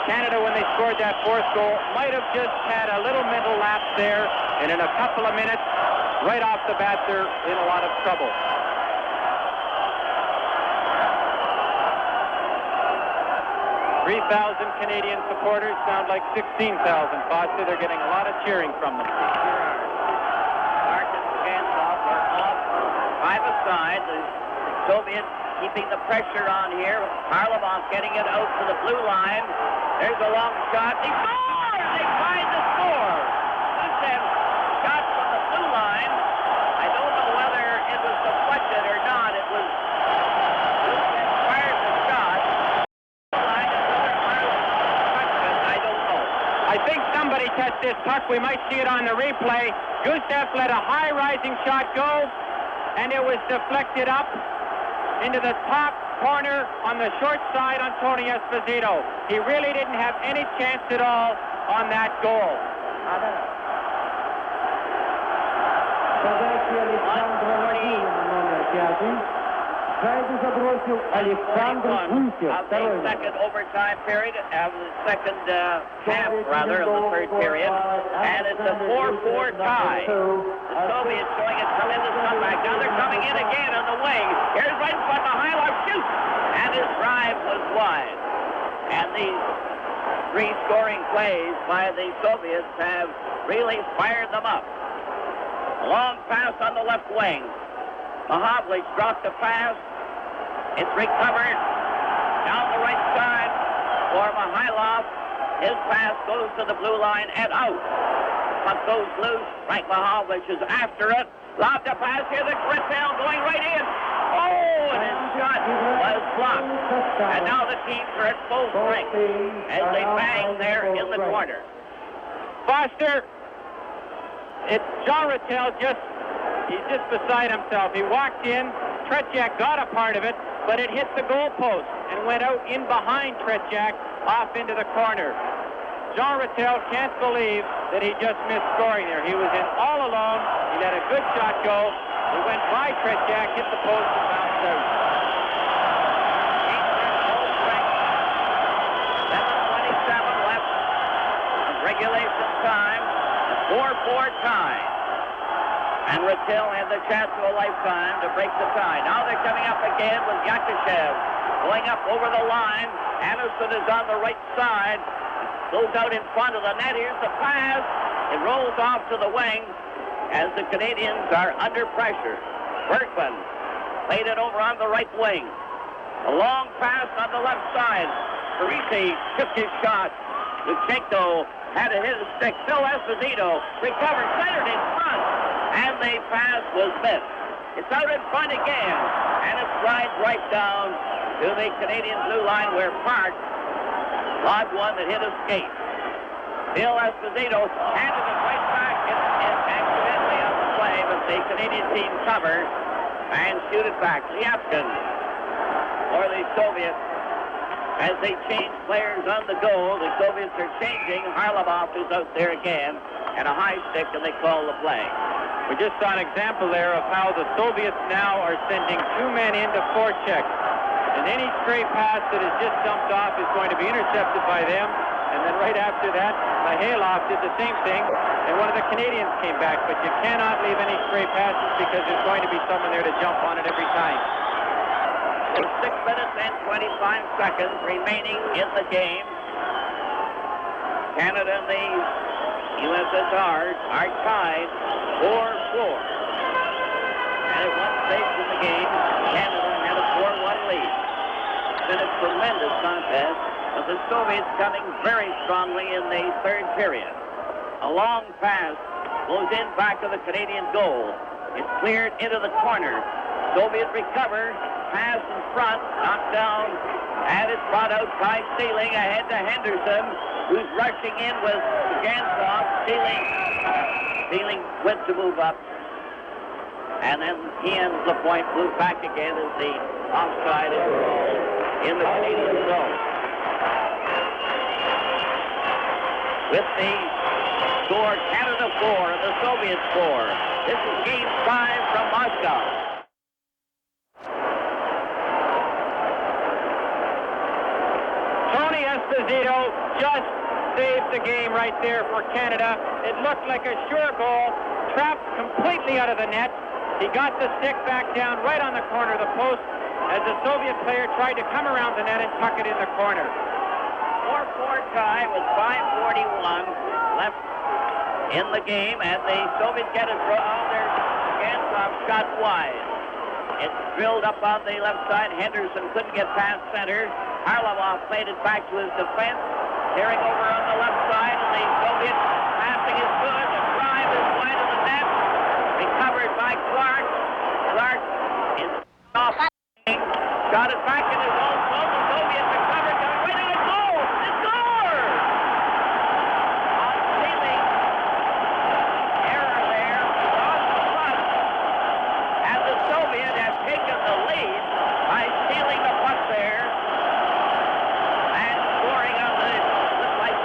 Canada, when they scored that fourth goal, might have just had a little mental lapse there, and in a couple of minutes, right off the bat, they're in a lot of trouble. 3,000 Canadian supporters sound like 16,000, Foster. They're getting a lot of cheering from them. Martin Cantzoff are off private side. The Soviets keeping the pressure on here. Harlamov getting it out to the blue line. There's a long shot. They score! They find the score. Gusev's shot from the blue line. I don't know whether it was deflected or not. It was Gusev fired the shot. I don't know. I think somebody touched this puck. We might see it on the replay. Gusev let a high rising shot go, and it was deflected up into the top corner on the short side on Tony Esposito. He really didn't have any chance at all on that goal. Шайбу забросил Александр Гусев. Of the second overtime period, of the second half, rather, of the third period. And it's a 4-4 tie. The Soviets showing a tremendous comeback. Now they're coming in again on the wing. Here's right in front, Mihайлов shoots. And his drive was wide. And these three scoring plays by the Soviets have really fired them up. A long pass on the left wing. Mahavlich dropped the pass. It's recovered down the right side for Mihайлov. His pass goes to the blue line and out. Puck goes loose. Frank Mahavlich is after it. Lobbed a pass here. The Grittel going right in. Oh, and his shot was blocked. And now the teams are at full strength as they bang there in the corner. Foster, Jean Rattel he's just beside himself. He walked in, Tretьяк got a part of it, but it hit the goalpost and went out in behind Tretьяк off into the corner. Jean Rattel can't believe that he just missed scoring there. He was in all alone. He let a good shot go. He went by Tretьяк, hit the post, and bounced out. 7:27 left of regulation time. 4-4 tie. And Rattel had the chance of a lifetime to break the tie. Now they're coming up again with Yakушев going up over the line. Anison is on the right side. Goes out in front of the net. Here's the pass. It rolls off to the wing as the Canadians are under pressure. Bергman played it over on the right wing. A long pass on the left side. Parisi took his shot. Lutchenko had to hit a stick. Still Esposito recovered, centered in front. And the pass was missed. It's out in front again, and it slides right down to the Canadian blue line where Park logged one that hit a skate. Still Esposito handed it right back and accidentally on the play, but the Canadian team covered and shoot it back. Ляпкин for the Soviets. As they change players on the goal, the Soviets are changing. Harlamov is out there again, and a high stick, and they call the play. We just saw an example there of how the Soviets now are sending two men into forechecks. And any stray pass that is just dumped off is going to be intercepted by them. And then right after that, Mihайлov did the same thing. And one of the Canadians came back. But you cannot leave any stray passes because there's going to be someone there to jump on it every time. With 6 minutes and 25 seconds remaining in the game, Canada and the USSR are tied 4-4. And at one stage in the game, Canada had a 4-1 lead. It's been a tremendous contest, but the Soviets coming very strongly in the third period. A long pass goes in back of the Canadian goal. It's cleared into the corner. Soviet recover, pass in front, knocked down, and it's brought out by Stealing ahead to Henderson, who's rushing in with Cantzoff. Stealing went to move up, and then he ends the point, moved back again as the offside is rolled in the Canadian zone. with the score Canada 4 and the Soviets 4. This is Game 5 from Moscow. Tony Esposito just saved the game right there for Canada. It looked like a sure goal, trapped completely out of the net. He got the stick back down right on the corner of the post as the Soviet player tried to come around the net and tuck it in the corner. 4-4 tie with 5:41 left in the game, and the Soviets get it on their Gansov shot wide. It's drilled up on the left side. Henderson couldn't get past center. Harlamov played it back to his defense. Tearing over on the left side, and the Soviet passing is good. The drive is wide of the net. Recovered by Clark. Clark is off. Got it back in his own goal. The Soviets recovered. Got right in a goal. It scored! On stealing. Error there. On the front. And the Soviet have taken the lead by stealing the puck there. And scoring on the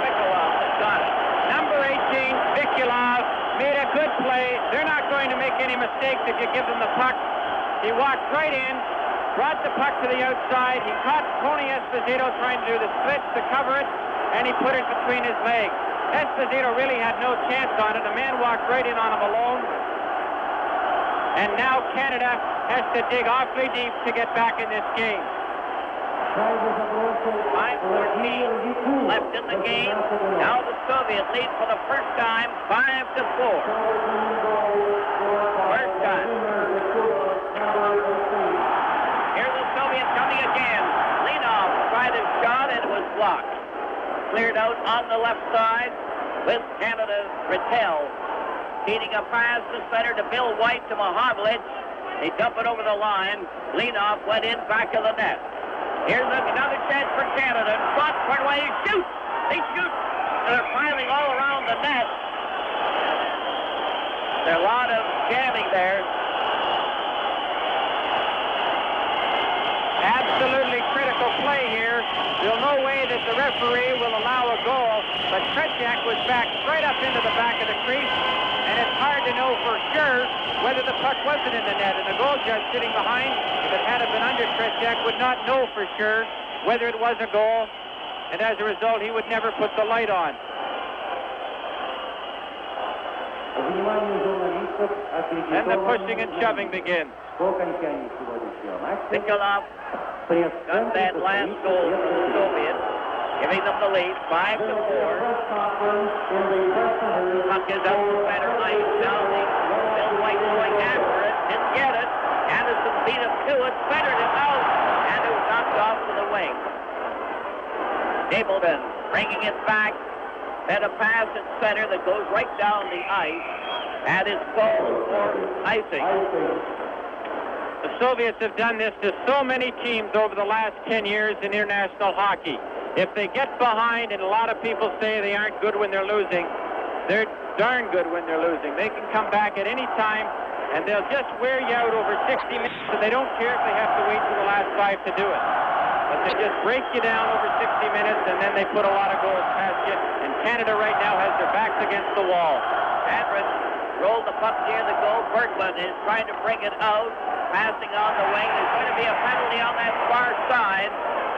Vikulov that got it. Number 18, Vikulov, made a good play. They're not going to make any mistakes if you give them the puck. He walked right in, brought the puck to the outside. He caught Tony Esposito trying to do the switch to cover it, and he put it between his legs. Esposito really had no chance on it. The man walked right in on him alone. And now Canada has to dig awfully deep to get back in this game. 5:14 left in the game. Now the Soviet lead for the first time, 5-4. First time. Here's the Soviet coming again. Blinov tried his shot and it was blocked. Cleared out on the left side with Canada's Rattel. Feeding a pass to center to Bill White to Mahavlich. They dump it over the line. Blinov went in back of the net. Here's another chance for Canada. And Scott Cornway shoots. They shoot. They're piling all around the net. There's a lot of jamming there. Absolutely critical play here. There's no way that the referee will allow a goal, but Tretjak was back right up into the back of the crease, and it's hard to know for sure whether the puck wasn't in the net. And the goal judge sitting behind, if it hadn't been under Tretjak, would not know for sure whether it was a goal, and as a result, he would never put the light on. And the pushing and shoving begins. Vikulov got that last goal for the Soviets, giving them the lead, 5-4. Puck is up the center line, down the Bill White going after it, didn't get it. Anison beat him to it, centered him out, and it was knocked off to the wing. Stapleton bringing it back, then a pass at center that goes right down the ice, and is called for icing. The Soviets have done this to so many teams over the last 10 years in international hockey. If they get behind, and a lot of people say they aren't good when they're losing, they're darn good when they're losing. They can come back at any time, and they'll just wear you out over 60 minutes, and they don't care if they have to wait till the last 5 to do it. But they just break you down over 60 minutes, and then they put a lot of goals past you. And Canada right now has their backs against the wall. Andrus rolled the puck near the goal. Bergman is trying to bring it out, passing on the wing. There's going to be a penalty on that far side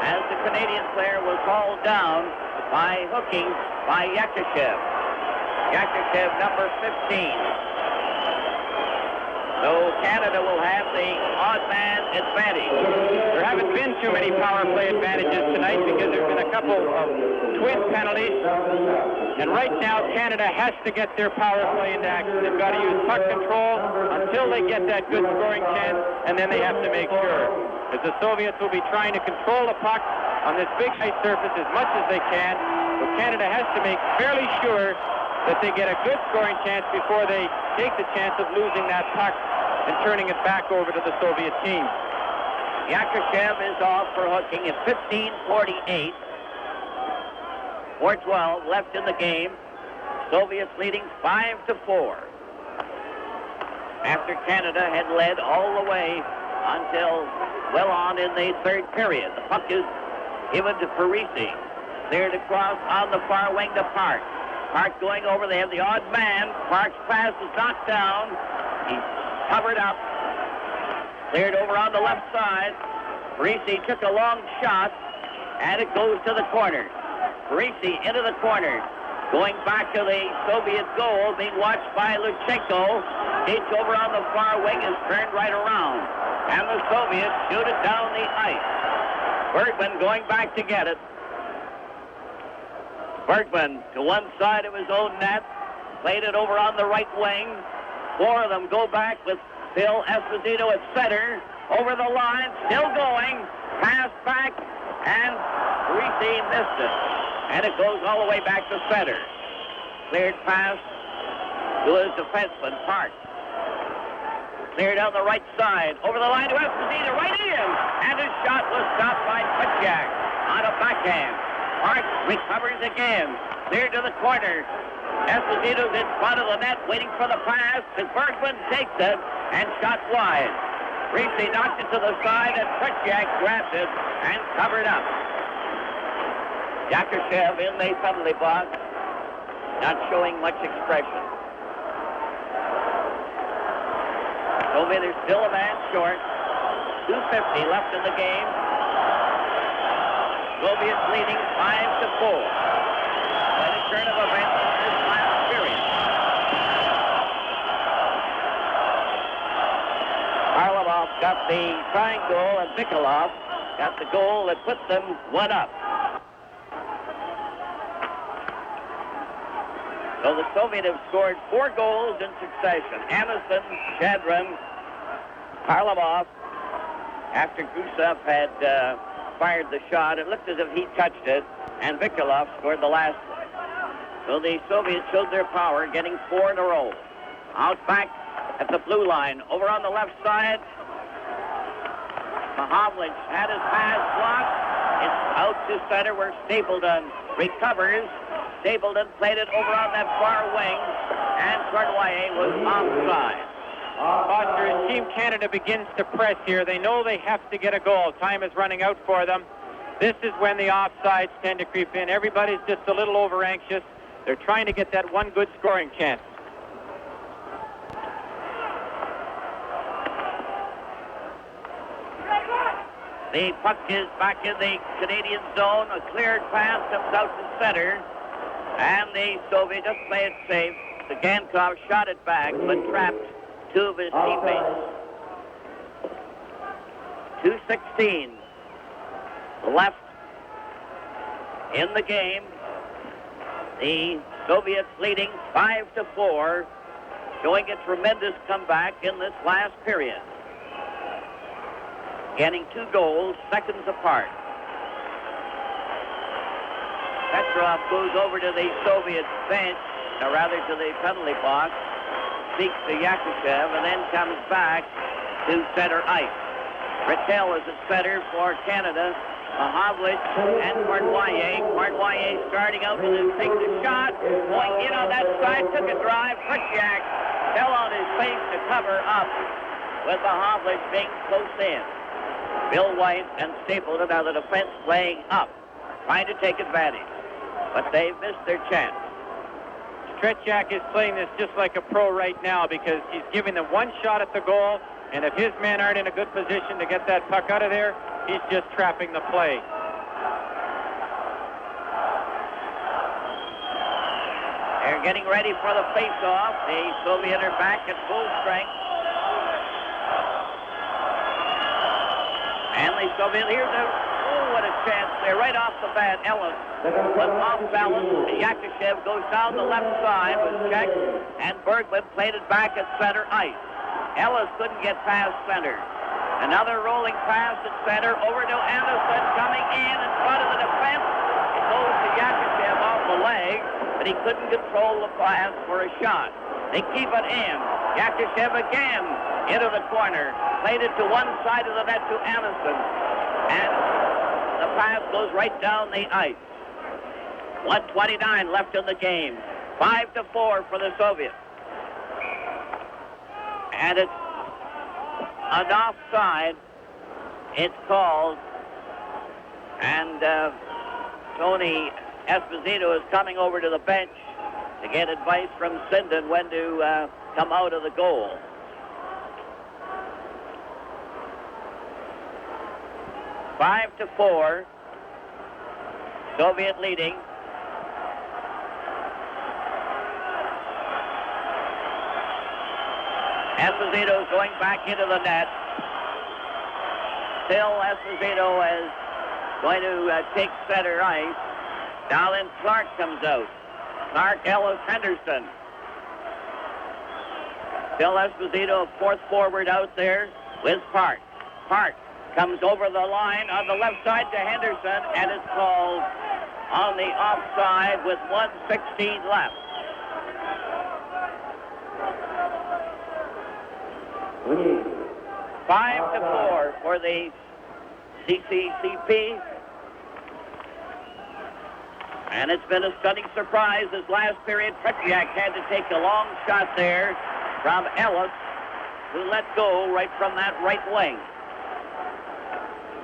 as the Canadian player was hauled down by hooking by Yakушев. Yakушев, number 15. So Canada will have the odd man advantage. There haven't been too many power play advantages tonight because there's been a couple of twin penalties. And right now, Canada has to get their power play into action. They've got to use puck control until they get that good scoring chance, and then they have to make sure. Because the Soviets will be trying to control the puck on this big ice surface as much as they can. But Canada has to make fairly sure that they get a good scoring chance before they take the chance of losing that puck and turning it back over to the Soviet team. Yakушев is off for hooking at 15:48. 4:12 left in the game. Soviets leading 5-4. After Canada had led all the way until well on in the third period. The puck is given to Parisi. Cleared across on the far wing to Park. Park going over. They have the odd man. Park's pass is knocked down. He's covered up. Cleared over on the left side. Parisi took a long shot, and it goes to the corner. Parisi into the corner. Going back to the Soviet goal, being watched by Lutchenko. Skates over on the far wing, is turned right around. And the Soviets shoot it down the ice. Bергman going back to get it. Bергman to one side of his own net. Played it over on the right wing. Four of them go back with Phil Esposito at center. Over the line, still going. Pass back, and Parisi missed it. And it goes all the way back to center. Cleared pass to his defenseman, Park. Cleared on the right side. Over the line to Esposito, right in. And his shot was stopped by Tretjak on a backhand. Park recovers again. Cleared to the corner. Esposito's in front of the net, waiting for the pass. And Bergman takes it and shot wide. Parisi knocked it to the side, and Tretjak grabbed it and covered up. Yakuşev in the penalty box, not showing much expression. Soviet is still a man short. 2:50 left in the game. Soviets leading 5-4. By the turn of events in this last period. Harlamov got the tying goal, and Vikulov got the goal that put them one up. So the Soviets have scored 4 goals in succession. Anison, Shadrin, Harlamov. After Gusef had fired the shot, it looked as if he touched it, and Vikulov scored the last one. So the Soviets showed their power, getting 4 in a row. Out back at the blue line. Over on the left side, Mahovlich had his pass blocked. It's out to center where Stapleton recovers. Stapleton played it over on that far wing, and Cournoyer was offside. Foster, as Team Canada begins to press here, they know they have to get a goal. Time is running out for them. This is when the offsides tend to creep in. Everybody's just a little over anxious. They're trying to get that one good scoring chance. The puck is back in the Canadian zone. A cleared pass comes out to center. And the Soviets just play it safe. The Gankov shot it back, but trapped 2 of his teammates. 2:16 left in the game. The Soviets leading 5-4, showing a tremendous comeback in this last period. Getting 2 goals, seconds apart. Petrov goes over to the Soviet bench, or rather to the penalty box, speaks to Yakuşev, and then comes back to center ice. Rattel is at center for Canada. Mahovlich and Cournoyer. Cournoyer starting out with his take the shot, going in on that side, took a drive. Tretjak fell on his face to cover up, with Mahovlich being close in. Bill White and Stapleton are the defense playing up, trying to take advantage. But they've missed their chance. Tretjak is playing this just like a pro right now because he's giving them one shot at the goal, and if his men aren't in a good position to get that puck out of there, he's just trapping the play. They're getting ready for the face-off. The Soviets are back at full strength. And the Soviets, what a chance there, right off the bat. Ellis was off balance. Yakuşev goes down the left side, was checked, and Bergman played it back at center ice. Ellis couldn't get past center. Another rolling pass at center, over to Anison, coming in front of the defense. It goes to Yakuşev off the leg, but he couldn't control the pass for a shot. They keep it in. Yakuşev again into the corner. Played it to one side of the net to Anison. And the pass goes right down the ice. 1:29 left in the game. 5-4 for the Soviets. And it's an offside. It's called. And Tony Esposito is coming over to the bench. to get advice from Sinden when to come out of the goal. Five to 4. Soviet leading. Esposito going back into the net. Still Esposito is going to take center ice. Now then Clark comes out. Clark, Ellis, Henderson. Still Esposito, fourth forward out there with Park. Park comes over the line on the left side to Henderson, and it's called on the offside with 1:16 left. Вниз. 5 to 4 for the CCCP. And it's been a stunning surprise this last period. Tretjak had to take a long shot there from Ellis, who let go right from that right wing.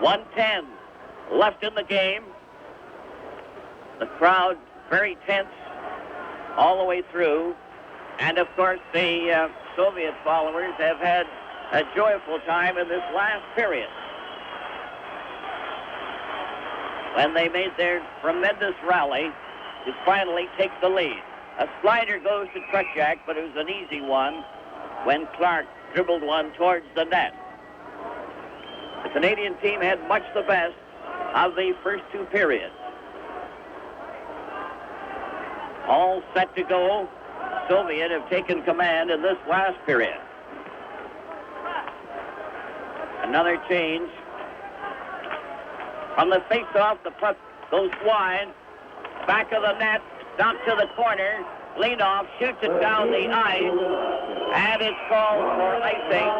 1:10 left in the game. The crowd very tense all the way through. And of course the Soviet followers have had a joyful time in this last period, when they made their tremendous rally to finally take the lead. A slider goes to Tretjak, but it was an easy one when Clark dribbled one towards the net. The Canadian team had much the best of the first two periods. All set to go. Soviet have taken command in this last period. Another change. From the face-off, the puck goes wide. Back of the net, down to the corner. Blinoff shoots it down the ice, and it's called for icing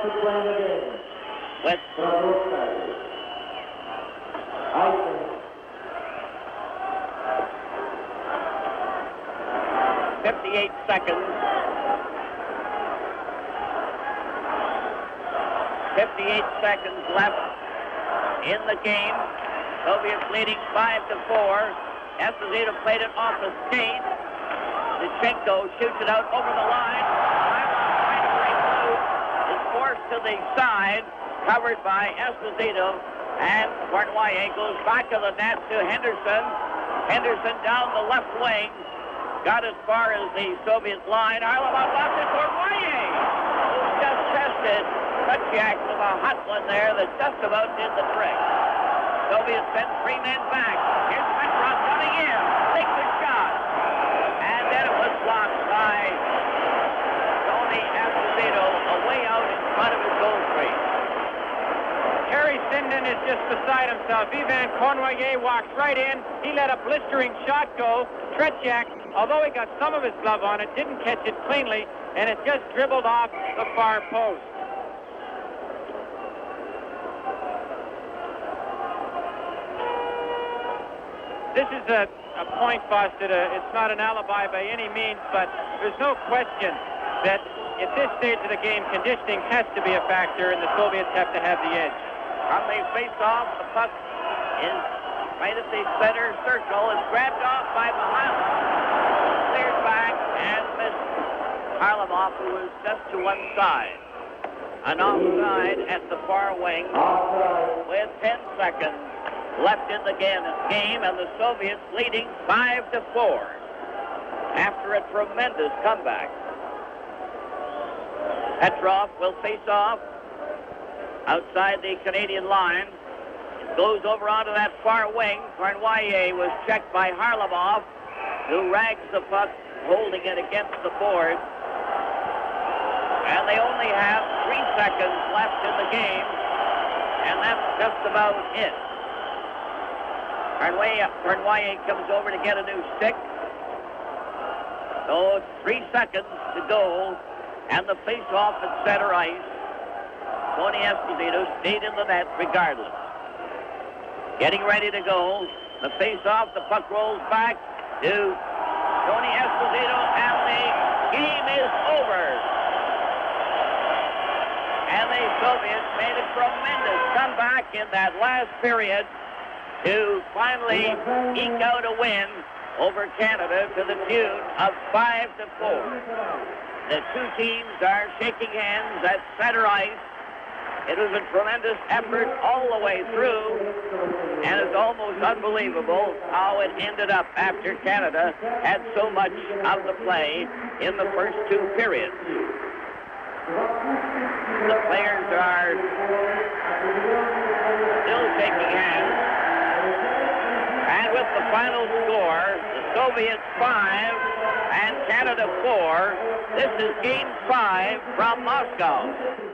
with 58 seconds. 58 seconds left in the game. Soviets leading 5 to 4. Esposito played it off the skate. Lutchenko shoots it out over the line. Trying to break loose. Is forced to the side, covered by Esposito. And Cornwallis goes back to the net to Henderson. Henderson down the left wing. Got as far as the Soviet line. Harlamov left it. Cornwallis, who's just tested. Tretjak with a hot one there that just about did the trick. Soviets send three men back. Here's Petrov coming in. Takes a shot. And then it was blocked by Tony Esposito away out in front of his goal crease. Harry Sinden is just beside himself. Ivan Cornwallis walks right in. He let a blistering shot go. Tretjak, although he got some of his glove on it, didn't catch it cleanly, and it just dribbled off the far post. This is a point busted. It's not an alibi by any means, but there's no question that at this stage of the game, conditioning has to be a factor, and the Soviets have to have the edge. On the face-off, the puck is right at the center circle. It's grabbed off by Mihайлov. Cleared back and missed Harlamov, who was just to one side. An offside at the far wing with 10 seconds left in the game, and the Soviets leading 5 to 4 after a tremendous comeback. Petrov will face off outside the Canadian line. It goes over onto that far wing. Cornwallis was checked by Harlamov, who rags the puck, holding it against the board. And they only have 3 seconds left in the game, and that's just about it. Cornwallis comes over to get a new stick. So 3 seconds to go, and the face-off at center ice. Tony Esposito stayed in the net regardless. Getting ready to go. The face-off, the puck rolls back to Tony Esposito, and the game is over. And the Soviets made a tremendous comeback in that last period to finally eke out a win over Canada to the tune of 5-4. The two teams are shaking hands at center ice. It was a tremendous effort all the way through, and it's almost unbelievable how it ended up after Canada had so much of the play in the first two periods. The players are still shaking hands. And with the final score, the Soviets 5 and Canada 4, this is Game 5 from Moscow.